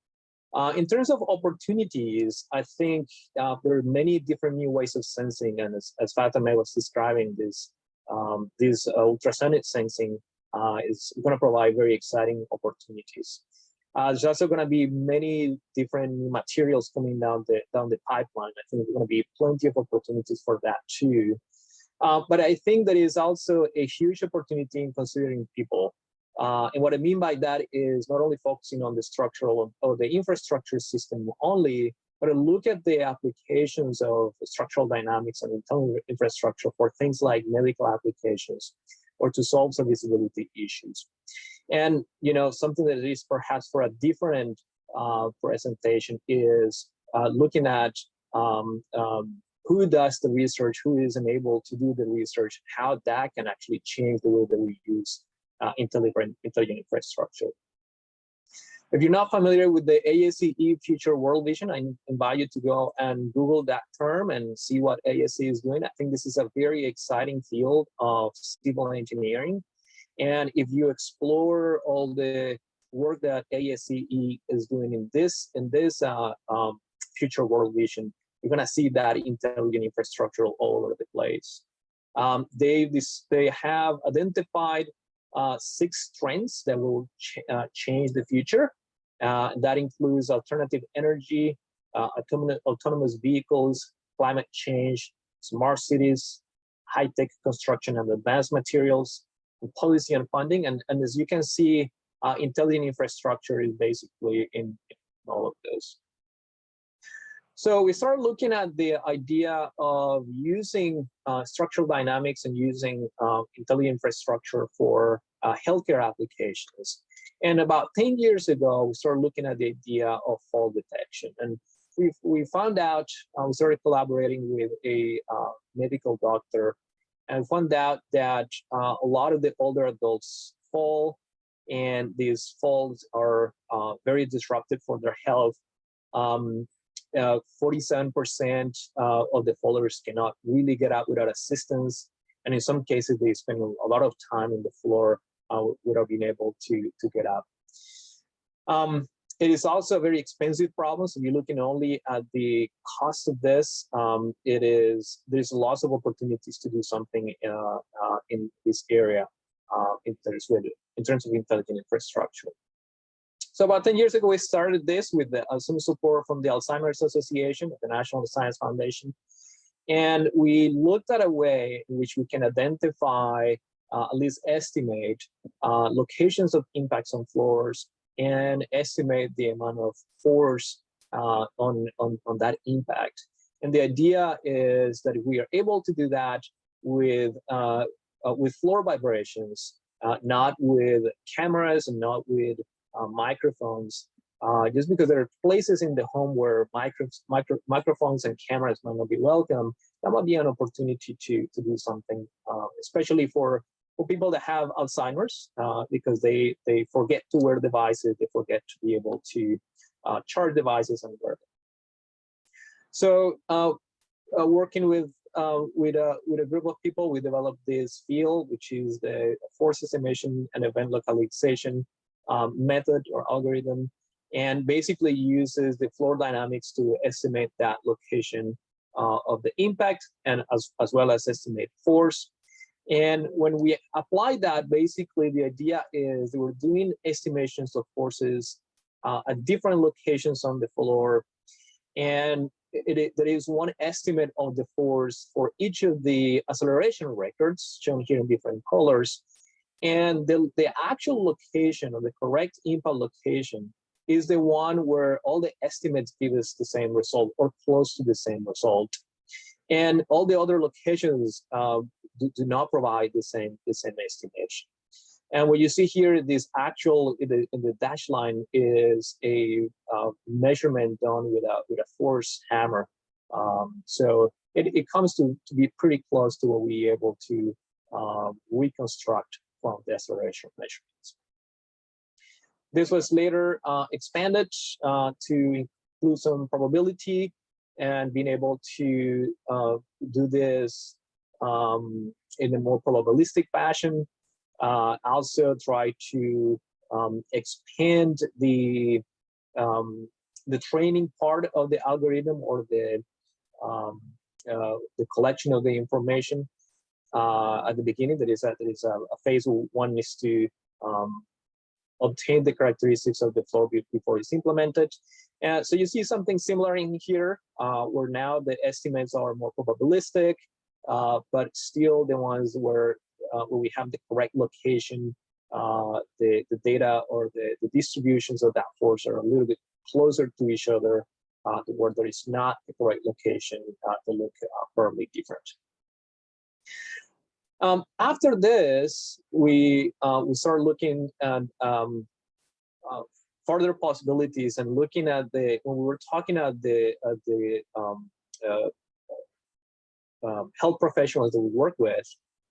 In terms of opportunities, I think there are many different new ways of sensing, and as Fatemeh was describing, this ultrasonic sensing is going to provide very exciting opportunities. There's also going to be many different materials coming down the pipeline. I think there's going to be plenty of opportunities for that too. But I think there is also a huge opportunity in considering people. And what I mean by that is not only focusing on the structural or the infrastructure system only, but look at the applications of structural dynamics and intelligent infrastructure for things like medical applications or to solve serviceability issues. And something that is perhaps for a different presentation is looking at who does the research, who is enabled to do the research, how that can actually change the way that we use intelligent infrastructure. If you're not familiar with the ASCE Future World Vision, I invite you to go and Google that term and see what ASCE is doing. I think this is a very exciting field of civil engineering. And if you explore all the work that ASCE is doing in this Future World Vision, you're going to see that intelligent infrastructure all over the place. They have identified 6 trends that will change the future. That includes alternative energy, autonomous vehicles, climate change, smart cities, high-tech construction and advanced materials, and policy and funding. And as you can see, intelligent infrastructure is basically in all of this. So we started looking at the idea of using structural dynamics and using intelligent infrastructure for healthcare applications. And about 10 years ago, we started looking at the idea of fall detection. And we found out, we started collaborating with a medical doctor, and found out that a lot of the older adults fall, and these falls are very disruptive for their health. 47% of the fallers cannot really get up without assistance, and in some cases they spend a lot of time on the floor without being able to get up. It is also a very expensive problem, so if you're looking only at the cost of this, there's lots of opportunities to do something in this area in terms of intelligent infrastructure. So about 10 years ago, we started this with some support from the Alzheimer's Association, the National Science Foundation. And we looked at a way in which we can identify, at least estimate, locations of impacts on floors and estimate the amount of force on that impact. And the idea is that we are able to do that with floor vibrations, not with cameras and not with microphones, just because there are places in the home where microphones and cameras might not be welcome. That might be an opportunity to do something, especially for people that have Alzheimer's, because they forget to wear devices, they forget to be able to charge devices and wear them. So working with a group of people, we developed this field, which is the force estimation and event localization method or algorithm, and basically uses the floor dynamics to estimate that location of the impact, and as well as estimate force. And when we apply that, basically the idea is that we're doing estimations of forces at different locations on the floor, and there is one estimate of the force for each of the acceleration records shown here in different colors. And the actual location, or the correct impact location, is the one where all the estimates give us the same result or close to the same result. And all the other locations do not provide the same estimation. And what you see here, this actual in the dash line is a measurement done with a force hammer. So it comes to be pretty close to what we are able to reconstruct from the acceleration measurements. This was later expanded to include some probability, and being able to do this in a more probabilistic fashion. Also try to expand the training part of the algorithm, or the collection of the information. At the beginning, there is a phase one is to obtain the characteristics of the floor before it's implemented. So you see something similar in here, where now the estimates are more probabilistic, but still the ones where we have the correct location, the data or the distributions of that force are a little bit closer to each other, where there is not the correct location, they look fairly different. After this, we start looking at further possibilities, and looking at when we were talking at the health professionals that we work with,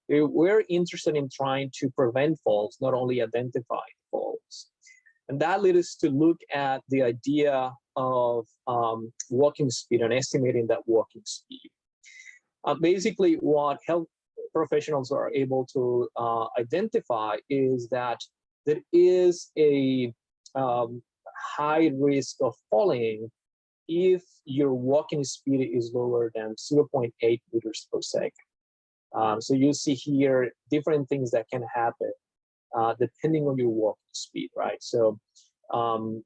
we're interested in trying to prevent falls, not only identify falls. And that led us to look at the idea of walking speed and estimating that walking speed. Basically, what health professionals are able to identify is that there is a high risk of falling if your walking speed is lower than 0.8 meters per second. So you see here different things that can happen depending on your walking speed, right? So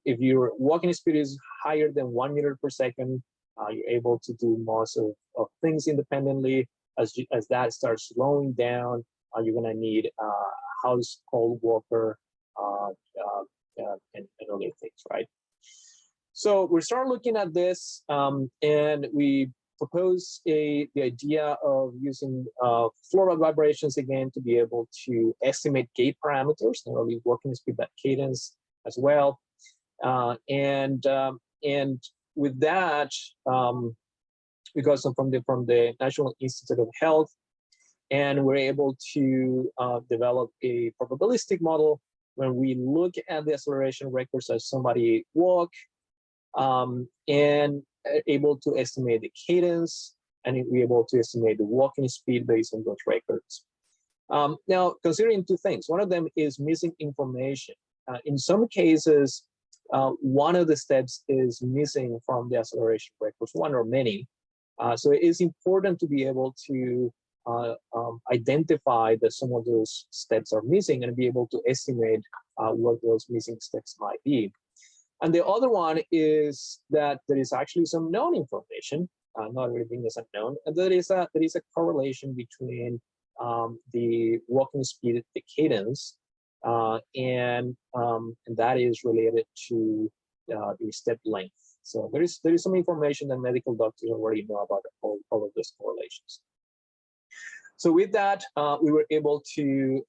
if your walking speed is higher than 1 meter per second, you're able to do most of things independently. As that starts slowing down, you're gonna need a household walker and other things, right? So we start looking at this, and we propose the idea of using floral vibrations again to be able to estimate gait parameters, not only walking speed but cadence as well. And with that, we got some from the National Institute of Health, and we're able to develop a probabilistic model when we look at the acceleration records as somebody walk, and able to estimate the cadence, and we're able to estimate the walking speed based on those records. Now, considering two things. One of them is missing information. In some cases, one of the steps is missing from the acceleration records, one or many. So it is important to be able to identify that some of those steps are missing and be able to estimate what those missing steps might be. And the other one is that there is actually some known information, not everything is unknown, and there is a correlation between the walking speed, the cadence, and that is related to the step length. So there is some information that medical doctors already know about all of those correlations. So with that, we were able to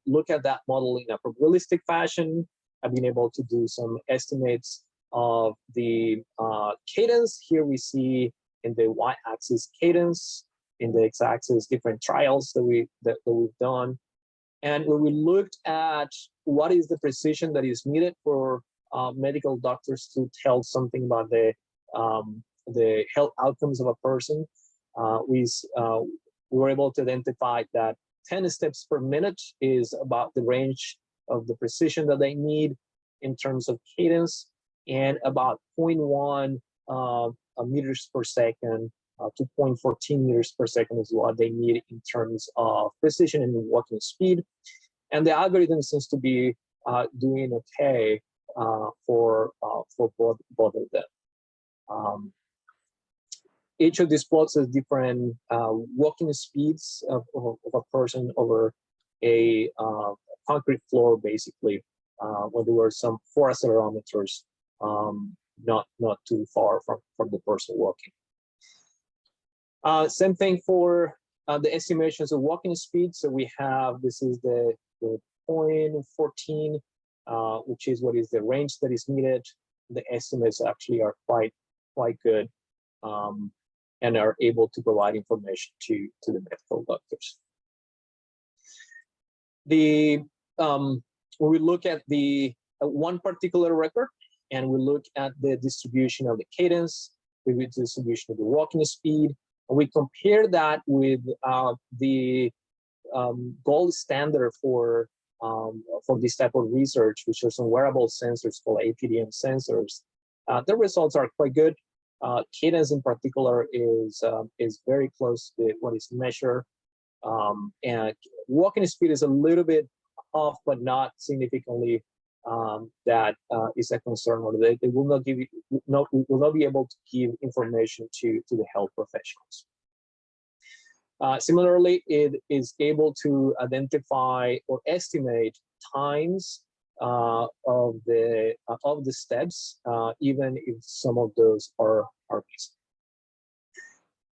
look at that model in a probabilistic fashion. I've been able to do some estimates of the cadence. Here we see in the y-axis cadence, in the x-axis different trials that we've done. And when we looked at what is the precision that is needed for medical doctors to tell something about the health outcomes of a person, we were able to identify that 10 steps per minute is about the range of the precision that they need in terms of cadence, and about 0.1 meters per second to 0.14 meters per second is what they need in terms of precision and walking speed. And the algorithm seems to be doing okay for both of them. Each of these plots has different walking speeds of a person over a concrete floor, basically, where there were some 4 accelerometers not too far from the person walking. Same thing for the estimations of walking speed. So we have, this is the 0.14, which is what is the range that is needed. The estimates actually are quite good, and are able to provide information to the medical doctors. When we look at the one particular record, and we look at the distribution of the cadence, with the distribution of the walking speed, and we compare that with the gold standard for this type of research, which are some wearable sensors called APDM sensors, the results are quite good. Cadence in particular is very close to what is measured, and walking speed is a little bit off, but not significantly. That is a concern, or they will not give will not be able to give information to the health professionals. Similarly, it is able to identify or estimate times of the steps, even if some of those are missing.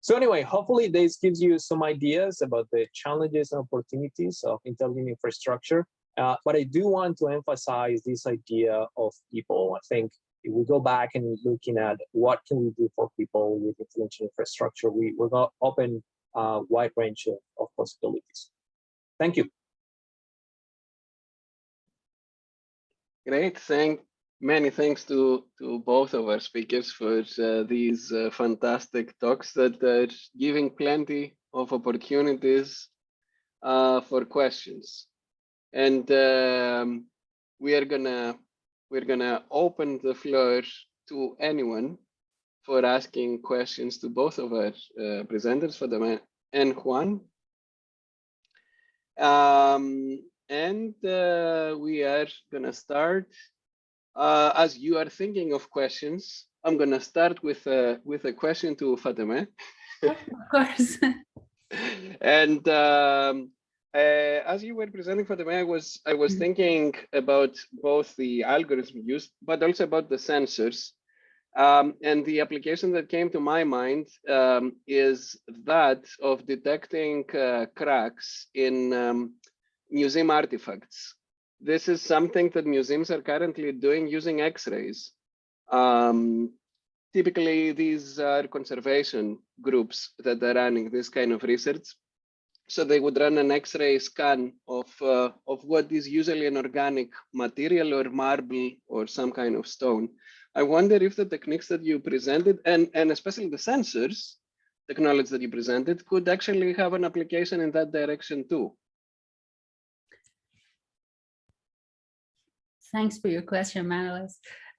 So anyway, hopefully this gives you some ideas about the challenges and opportunities of intelligent infrastructure. But I do want to emphasize this idea of people. I think if we go back and looking at what can we do for people with intelligent infrastructure, we're going to open a wide range of possibilities. Thank you. Great. Many thanks to both of our speakers for these fantastic talks that are giving plenty of opportunities for questions. And we're gonna open the floor to anyone for asking questions to both of our presenters, Fatemeh and Juan. And we are gonna start. As you are thinking of questions, I'm gonna start with a question to Fatemeh. Of course. And as you were presenting, Fatemeh, I was thinking about both the algorithm used, but also about the sensors. And the application that came to my mind is that of detecting cracks in museum artifacts. This is something that museums are currently doing using X-rays. Typically, these are conservation groups that are running this kind of research. So they would run an X-ray scan of what is usually an organic material or marble or some kind of stone. I wonder if the techniques that you presented, and especially the sensors technology that you presented, could actually have an application in that direction too. Thanks for your question, Manuel.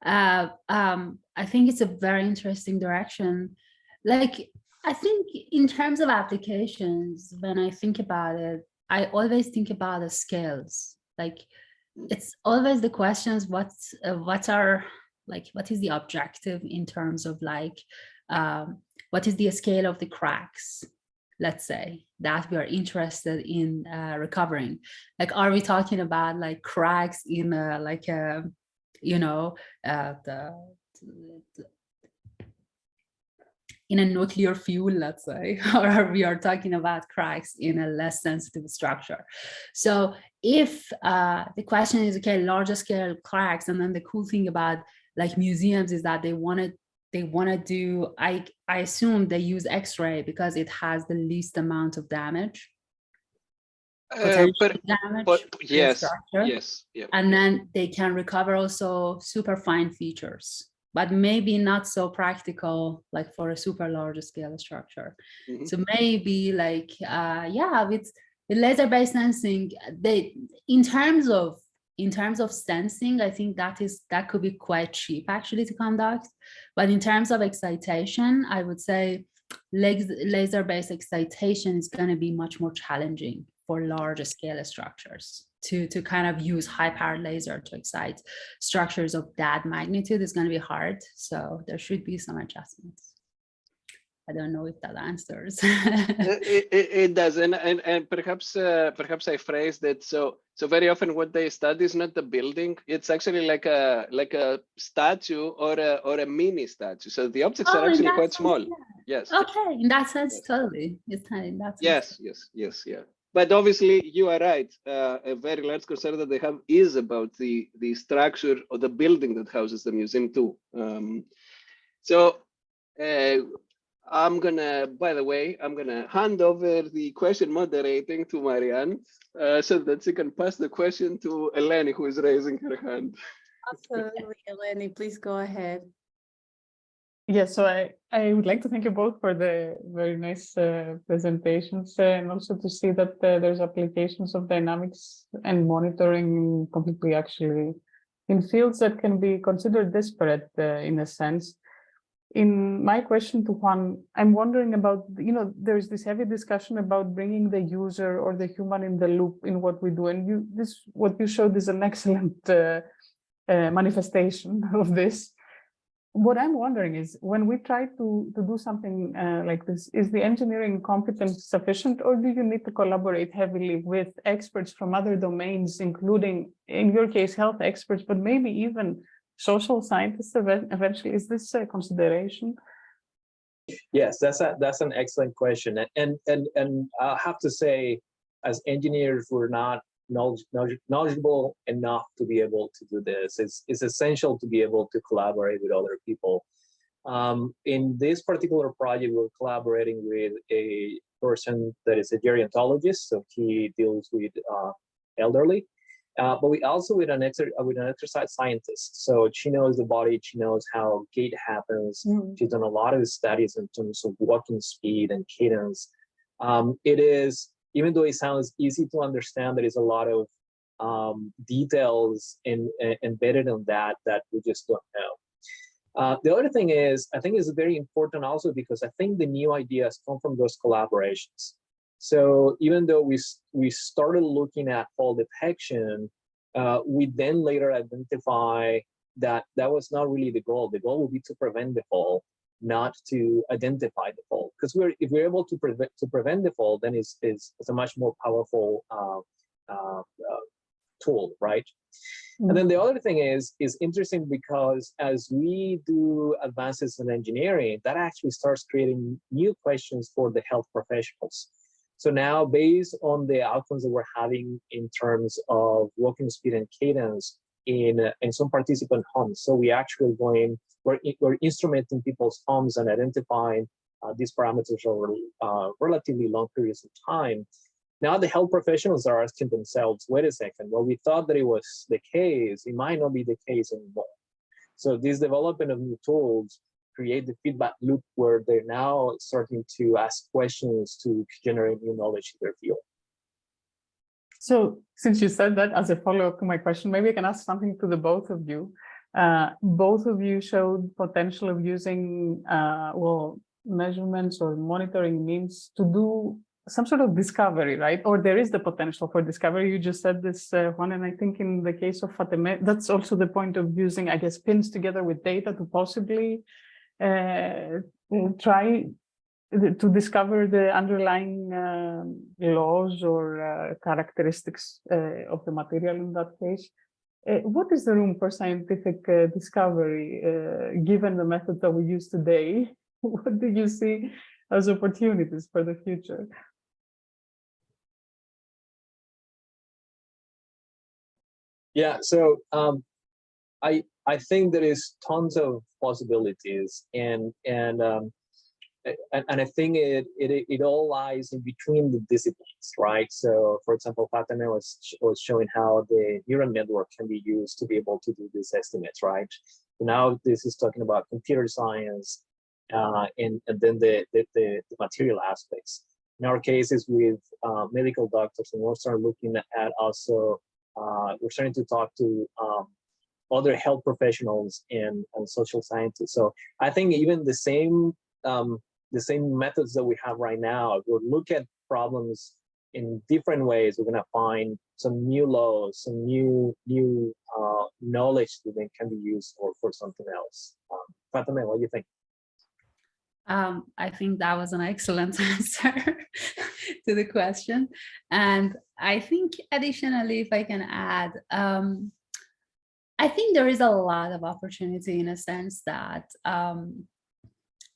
I think it's a very interesting direction. Like, I think in terms of applications, when I think about it, I always think about the scales. Like, it's always the questions, what is the objective in terms of like, what is the scale of the cracks, let's say, that we are interested in recovering? Like, are we talking about like cracks in in a nuclear fuel, let's say, or we are talking about cracks in a less sensitive structure? So if the question is, okay, larger scale cracks, and then the cool thing about like museums is that they want to do, I assume they use X-ray because it has the least amount of damage. Yes, yeah. And then they can recover also super fine features, but maybe not so practical like for a super large scale structure. Mm-hmm. So maybe like with laser-based sensing, in terms of sensing, I think that could be quite cheap actually to conduct. But in terms of excitation, I would say laser-based excitation is going to be much more challenging for large scale structures. To kind of use high-powered laser to excite structures of that magnitude is going to be hard. So there should be some adjustments. I don't know if that answers. It does, and perhaps I phrased it so very often what they study is not the building; it's actually like a statue or a mini statue. So the objects are actually quite small. Yeah. Yes. Okay, in that sense, yes. Totally. It's in that sense. Yes, yeah. But obviously, you are right. A very large concern that they have is about the structure or the building that houses the museum too. I'm gonna hand over the question moderating to Marianne so that she can pass the question to Eleni, who is raising her hand. Absolutely, Eleni, please go ahead. Yes, so I would like to thank you both for the very nice presentations, and also to see that there's applications of dynamics and monitoring completely actually in fields that can be considered disparate in a sense. In my question to Juan, I'm wondering about, there's this heavy discussion about bringing the user or the human in the loop in what we do. And what you showed is an excellent manifestation of this. What I'm wondering is, when we try to do something like this, is the engineering competence sufficient, or do you need to collaborate heavily with experts from other domains, including, in your case, health experts, but maybe even social scientists eventually? Is this a consideration? Yes, that's an excellent question, and I have to say, as engineers, we're not knowledgeable enough to be able to do this. It's essential to be able to collaborate with other people. In this particular project, we're collaborating with a person that is a gerontologist, so he deals with elderly. but we also with an exercise scientist. So she knows the body, she knows how gait happens. She's done a lot of studies in terms of walking speed and cadence. It is, even though it sounds easy to understand, there is a lot of details embedded in that we just don't know. The other thing is, I think is very important also because I think the new ideas come from those collaborations. So even though we started looking at fall detection, we then later identify that that was not really the goal. The goal would be to prevent the fall, not to identify the fall. Because if we're able to prevent the fall, then it's a much more powerful tool, right? And then the other thing is interesting because as we do advances in engineering, that actually starts creating new questions for the health professionals. So now, based on the outcomes that we're having in terms of walking speed and cadence in some participant homes, so we actually we're instrumenting people's homes and identifying these parameters over relatively long periods of time. Now the health professionals are asking themselves, wait a second, well, we thought that it was the case, it might not be the case anymore. So this development of new tools create the feedback loop where they're now starting to ask questions to generate new knowledge in their field. So since you said that, as a follow-up to my question, maybe I can ask something to the both of you. Both of you showed potential of using measurements or monitoring means to do some sort of discovery, right? Or there is the potential for discovery. You just said this, Juan, and I think in the case of Fatemeh, that's also the point of using, I guess, pins together with data to possibly try to discover the underlying laws or characteristics of the material in that case. What is the room for scientific discovery, given the method that we use today? What do you see as opportunities for the future? Yeah, so I think there is tons of possibilities, and I think it all lies in between the disciplines, right? So, for example, Fatemeh was showing how the neural network can be used to be able to do these estimates, right? So now this is talking about computer science, and then the material aspects. In our cases with medical doctors, and we're starting looking at also, we're starting to talk to other health professionals and social scientists. So I think even the same methods that we have right now, if we look at problems in different ways, we're going to find some new laws, some new knowledge that then can be used for something else. Fatemeh, what do you think? I think that was an excellent answer to the question. And I think additionally, if I can add, I think there is a lot of opportunity in a sense that on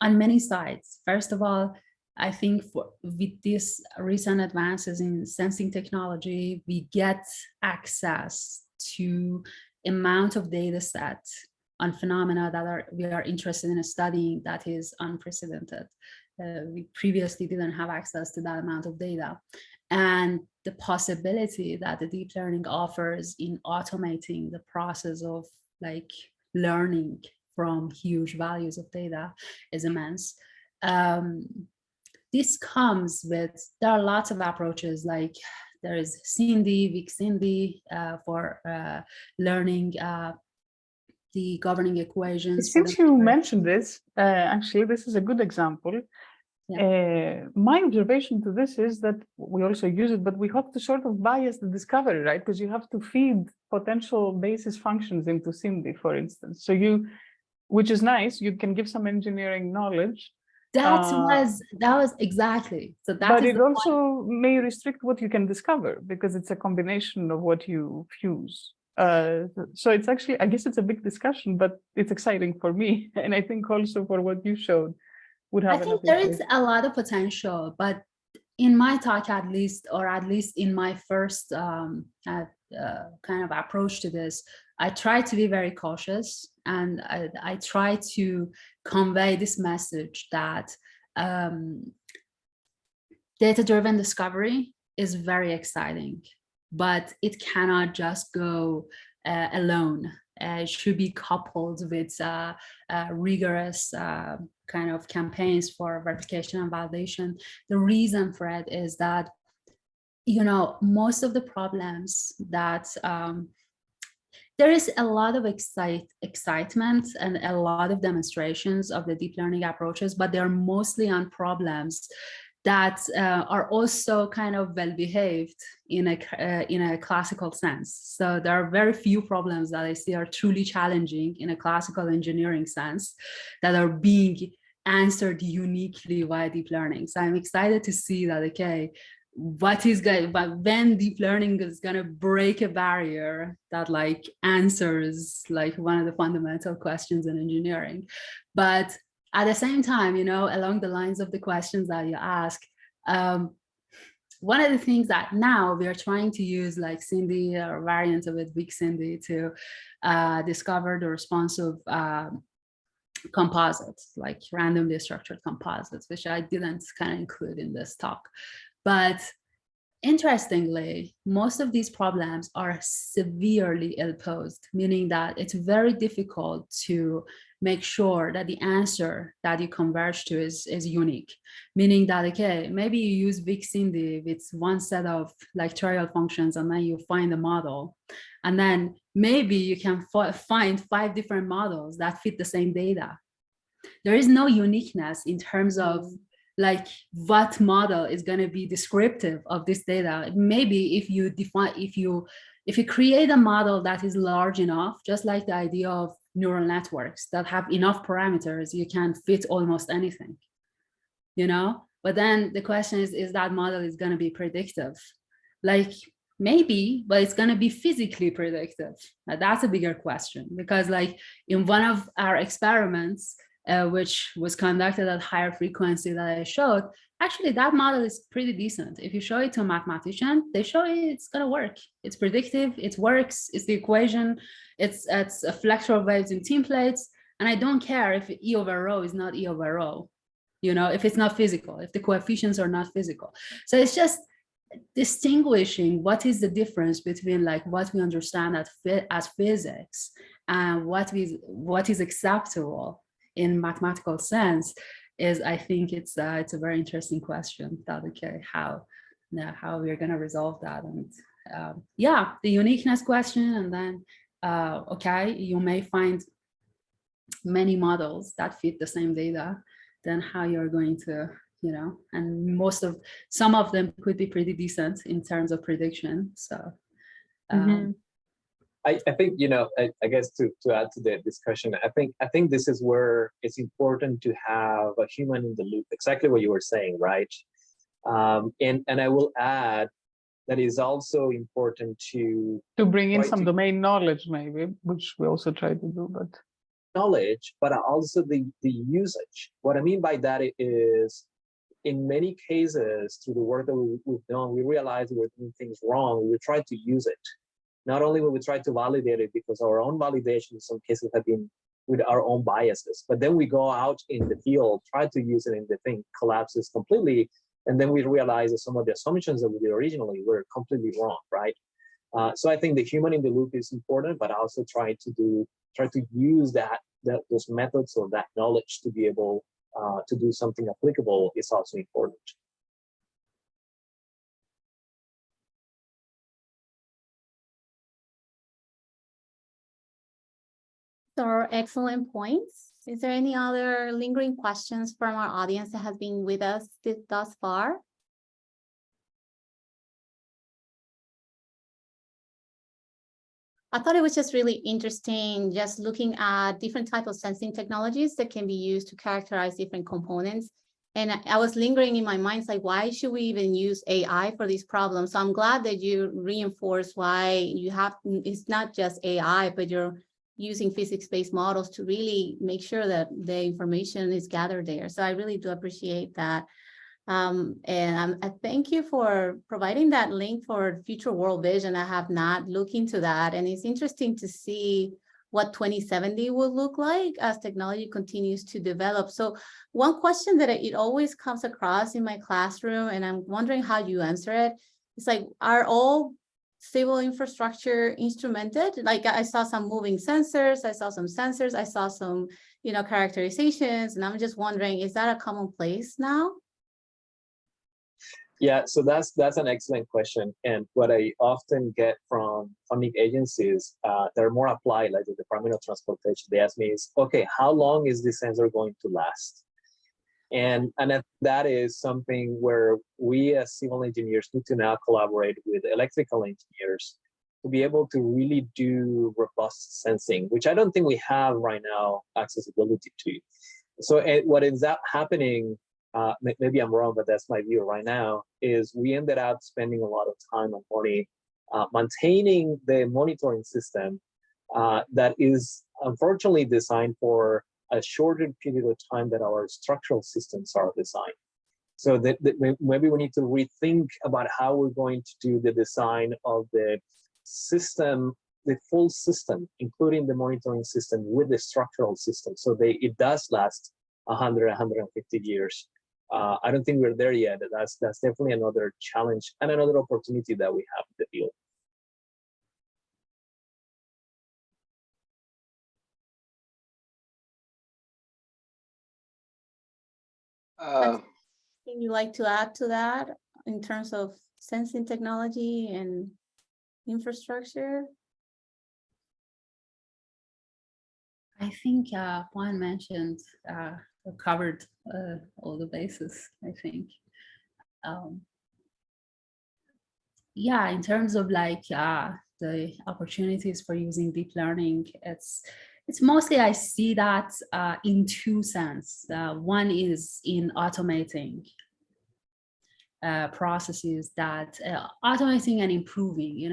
many sides. First of all, I think with these recent advances in sensing technology, we get access to amount of data set on phenomena that we are interested in studying that is unprecedented. We previously didn't have access to that amount of data. And the possibility that the deep learning offers in automating the process of like learning from huge values of data is immense. This comes with, there are lots of approaches, like there is Cindy, Vic-Cindy for learning the governing equations. Since you mentioned this, actually, this is a good example. Yeah. My observation to this is that we also use it, but we have to sort of bias the discovery, right? Because you have to feed potential basis functions into Cindy, for instance. So which is nice, you can give some engineering knowledge. That was exactly. So that but it also may restrict what you can discover because it's a combination of what you fuse. So it's actually, I guess it's a big discussion, but it's exciting for me. And I think also for what you showed. I think there is a lot of potential, but in my talk, at least in my first kind of approach to this, I try to be very cautious, and I try to convey this message that data-driven discovery is very exciting, but it cannot just go alone. It should be coupled with rigorous kind of campaigns for verification and validation. The reason for it is that, you know, most of the problems that there is a lot of excitement and a lot of demonstrations of the deep learning approaches, but they're mostly on problems that are also kind of well behaved in a classical sense. So there are very few problems that I see are truly challenging in a classical engineering sense that are being answered uniquely via deep learning. So I'm excited to see that, okay, what is going, but when deep learning is going to break a barrier that like answers like one of the fundamental questions in engineering. But at the same time, you know, along the lines of the questions that you ask, one of the things that now we are trying to use like Cindy or variants of it, Weak Cindy, to discover the responsive composites, like randomly structured composites, which I didn't kind of include in this talk. But interestingly, most of these problems are severely ill-posed, meaning that it's very difficult to make sure that the answer that you converge to is unique. Meaning that, okay, maybe you use Weak Cindy with one set of like trial functions and then you find a model. And then maybe you can find 5 different models that fit the same data. There is no uniqueness in terms of like what model is going to be descriptive of this data. Maybe if you define, if you create a model that is large enough, just like the idea of neural networks that have enough parameters, you can fit almost anything, you know? But then the question is that model is going to be predictive? Like maybe, but it's going to be physically predictive. Now, that's a bigger question, because like in one of our experiments, which was conducted at higher frequency that I showed, actually that model is pretty decent. If you show it to a mathematician, they show it's gonna work. It's predictive, it works, it's the equation, it's flexural waves in team plates, and I don't care if E over rho is not E over rho, you know, if it's not physical, if the coefficients are not physical. So it's just distinguishing what is the difference between like what we understand as physics and what is acceptable in mathematical sense is, I think it's a very interesting question that, okay, how we're going to resolve that. And yeah, the uniqueness question, and then okay, you may find many models that fit the same data, then how you're going to, you know, and some of them could be pretty decent in terms of prediction. So I think, you know, I guess to add to the discussion, I think this is where it's important to have a human in the loop, exactly what you were saying, right? And I will add that it's also important to bring in some domain knowledge, maybe, which we also try to do, but knowledge, but also the usage. What I mean by that is, in many cases, through the work that we've done, we realize we're doing things wrong. We try to use it. Not only will we try to validate it, because our own validation in some cases have been with our own biases, but then we go out in the field, try to use it, and the thing collapses completely. And then we realize that some of the assumptions that we did originally were completely wrong, right? So I think the human in the loop is important, but also try to use those methods or that knowledge to be able to do something applicable is also important. Those are excellent points. Is there any other lingering questions from our audience that has been with us thus far? I thought it was just really interesting just looking at different types of sensing technologies that can be used to characterize different components. And I was lingering in my mind, it's like, why should we even use AI for these problems? So I'm glad that you reinforce why you have, it's not just AI, but you're using physics-based models to really make sure that the information is gathered there. So I really do appreciate that. And I thank you for providing that link for future world vision. I have not looked into that, and it's interesting to see what 2070 will look like as technology continues to develop. So one question that it always comes across in my classroom, and I'm wondering how you answer it, it's like, are all civil infrastructure instrumented? Like I saw some moving sensors, I saw some sensors, I saw some, characterizations, and I'm just wondering, is that a commonplace now? Yeah, so that's an excellent question. And what I often get from funding agencies that are more applied, like the Department of Transportation, they ask me is, okay, how long is this sensor going to last? And that is something where we as civil engineers need to now collaborate with electrical engineers to be able to really do robust sensing, which I don't think we have right now accessibility to. So what ends up happening, maybe I'm wrong, but that's my view right now, is we ended up spending a lot of time and money maintaining the monitoring system that is unfortunately designed for a shorter period of time that our structural systems are designed. So that maybe we need to rethink about how we're going to do the design of the system, the full system, including the monitoring system with the structural system, so it does last 100, 150 years. I don't think we're there yet. That's definitely another challenge and another opportunity that we have in the field. Anything you like to add to that in terms of sensing technology and infrastructure? I think Juan mentioned covered all the bases, I think. Yeah, in terms of like the opportunities for using deep learning, it's mostly, I see that in two senses. One is in automating processes, that automating and improving,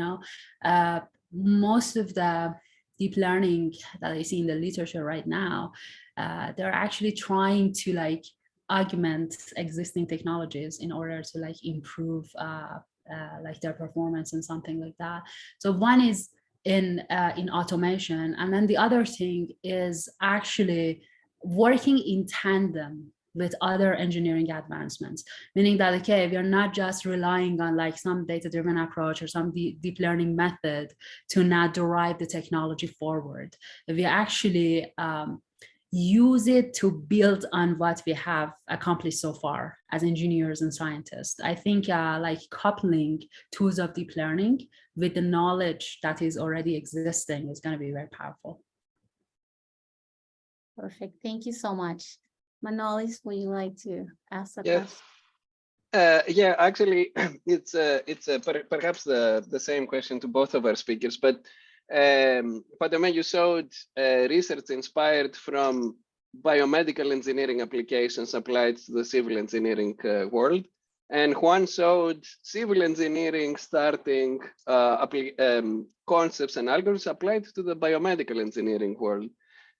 most of the deep learning that I see in the literature right now, they're actually trying to like augment existing technologies in order to like improve like their performance and something like that. So one is in automation, and then the other thing is actually working in tandem with other engineering advancements, meaning that, okay, we are not just relying on like some data-driven approach or some deep learning method to now derive the technology forward. We actually use it to build on what we have accomplished so far as engineers and scientists. I think like coupling tools of deep learning with the knowledge that is already existing is going to be very powerful. Perfect. Thank you so much. Manolis, would you like to ask a Yes. question? Yeah, actually, it's perhaps the same question to both of our speakers, but Fatemeh, you showed research inspired from biomedical engineering applications applied to the civil engineering world, and Juan showed civil engineering starting concepts and algorithms applied to the biomedical engineering world,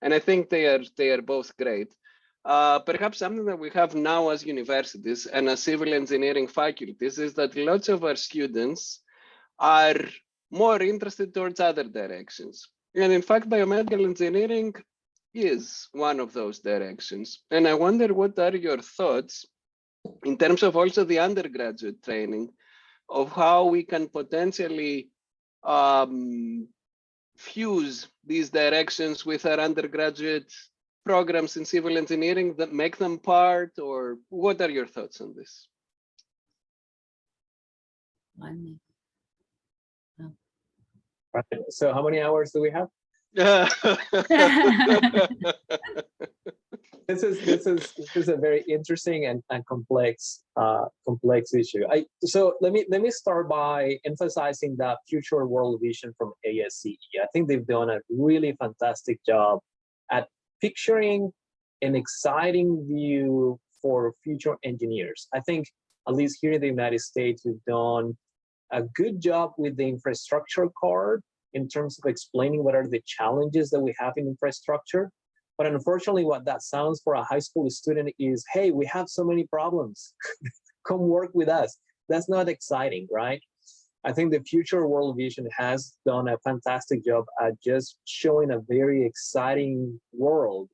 and I think they are both great. Perhaps something that we have now as universities and as civil engineering faculties is that lots of our students are more interested towards other directions. And in fact, biomedical engineering is one of those directions. And I wonder, what are your thoughts in terms of also the undergraduate training of how we can potentially fuse these directions with our undergraduate programs in civil engineering that make them part, or what are your thoughts on this? So how many hours do we have? This is a very interesting and complex issue. So let me start by emphasizing that future world vision from ASCE. I think they've done a really fantastic job at picturing an exciting view for future engineers. I think, at least here in the United States, we've done a good job with the infrastructure card in terms of explaining what are the challenges that we have in infrastructure. But unfortunately, what that sounds for a high school student is, hey, we have so many problems. Come work with us. That's not exciting, right? I think the future world vision has done a fantastic job at just showing a very exciting world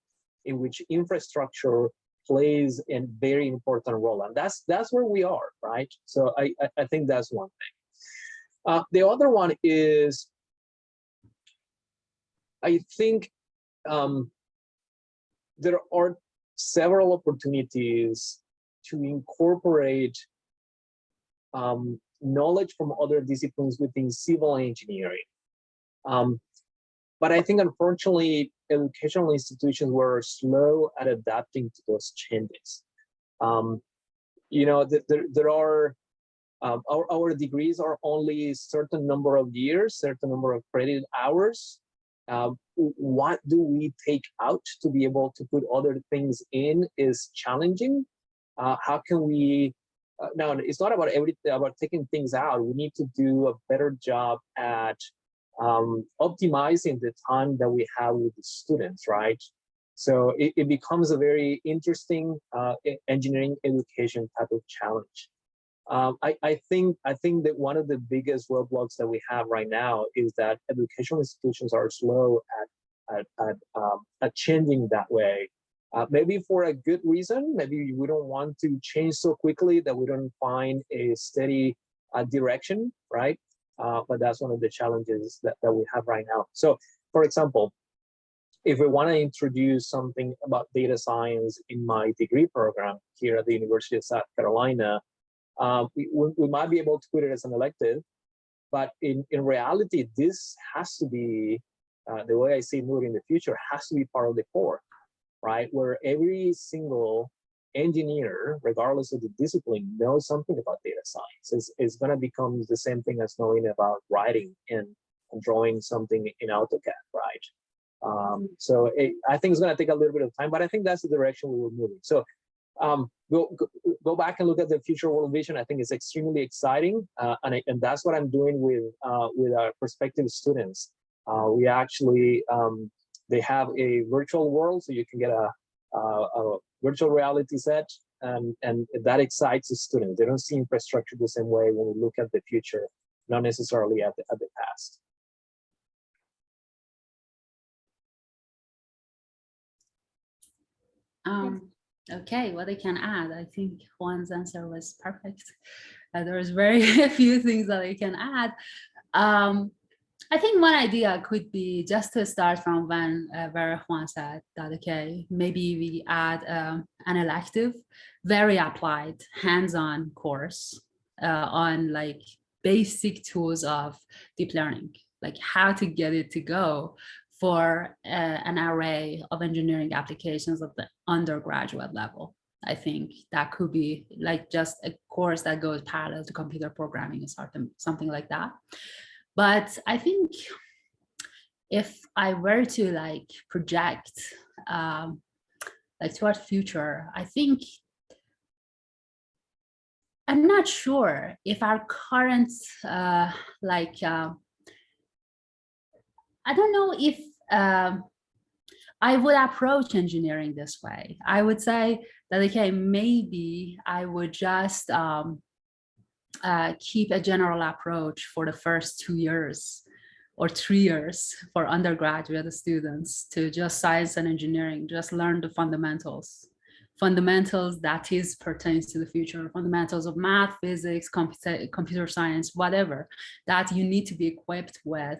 in which infrastructure plays a very important role. And that's where we are, right? So I think that's one thing. The other one is, I think there are several opportunities to incorporate knowledge from other disciplines within civil engineering. But I think, unfortunately, educational institutions were slow at adapting to those changes. You know, there are, our degrees are only a certain number of years, certain number of credit hours. What do we take out to be able to put other things in is challenging. How can we, now it's not about about taking things out. We need to do a better job at optimizing the time that we have with the students, right? So it becomes a very interesting engineering education type of challenge. I think that one of the biggest roadblocks that we have right now is that educational institutions are slow at changing that way. Maybe for a good reason. Maybe we don't want to change so quickly that we don't find a steady direction, right? But that's one of the challenges that we have right now. So, for example, if we want to introduce something about data science in my degree program here at the University of South Carolina, we might be able to put it as an elective, but in reality, this has to be, the way I see it moving in the future, has to be part of the core, right? Where every single engineer, regardless of the discipline, knows something about data science. It's going to become the same thing as knowing about writing and drawing something in AutoCAD, right? So I think it's going to take a little bit of time, but I think that's the direction we were moving. So go back and look at the future world vision. I think it's extremely exciting, and that's what I'm doing with our prospective students. We actually they have a virtual world, so you can get a virtual reality set, and that excites the students. They don't see infrastructure the same way when we look at the future, not necessarily at the past. Okay, what I can add, I think Juan's answer was perfect. There was very few things that I can add. I think one idea could be just to start from where Juan said that, okay, maybe we add an elective, very applied, hands-on course on like basic tools of deep learning, like how to get it to go for an array of engineering applications at the undergraduate level. I think that could be like just a course that goes parallel to computer programming or something like that. But I think if I were to like project like toward future, I think I'm not sure if our current I don't know if I would approach engineering this way. I would say that, okay, maybe I would just keep a general approach for the first 2 years or 3 years for undergraduate students to just science and engineering, just learn the fundamentals that is pertains to the future, fundamentals of math, physics, computer science, whatever that you need to be equipped with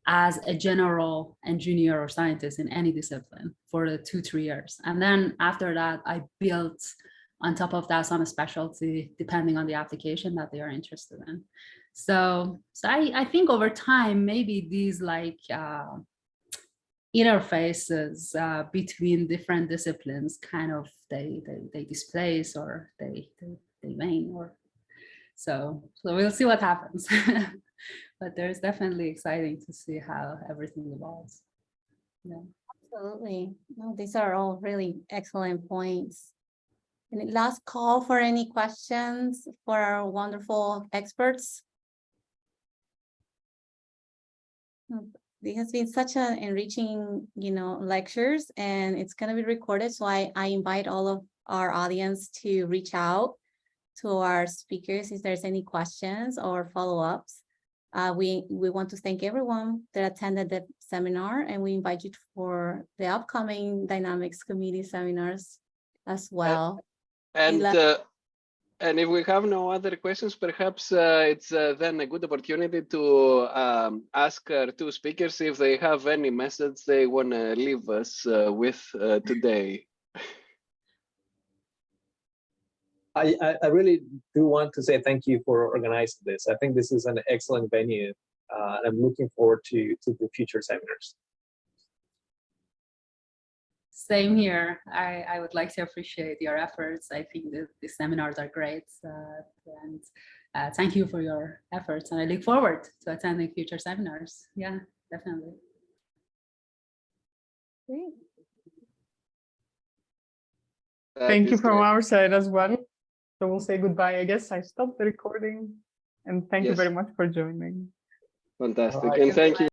as a general engineer or scientist in any discipline for the 2-3 years. And then after that, I built on top of that some specialty depending on the application that they are interested in. So I think over time, maybe these like interfaces between different disciplines kind of they displace or they wane, or so we'll see what happens. But there's definitely exciting to see how everything evolves. Yeah. Absolutely. No, these are all really excellent points. And last call for any questions for our wonderful experts. It has been such an enriching, lectures, and it's going to be recorded. So I invite all of our audience to reach out to our speakers if there's any questions or follow-ups. We want to thank everyone that attended the seminar, and we invite you for the upcoming Dynamics Community seminars as well. And And if we have no other questions, perhaps it's then a good opportunity to ask our two speakers if they have any message they want to leave us with today. I really do want to say thank you for organizing this. I think this is an excellent venue. And I'm looking forward to the future seminars. Same here. I would like to appreciate your efforts. I think the seminars are great. And thank you for your efforts. And I look forward to attending future seminars. Yeah, definitely. Great. Thank you from our side as well. So we'll say goodbye. I guess I stopped the recording. And thank you very much for joining. Fantastic. And thank you.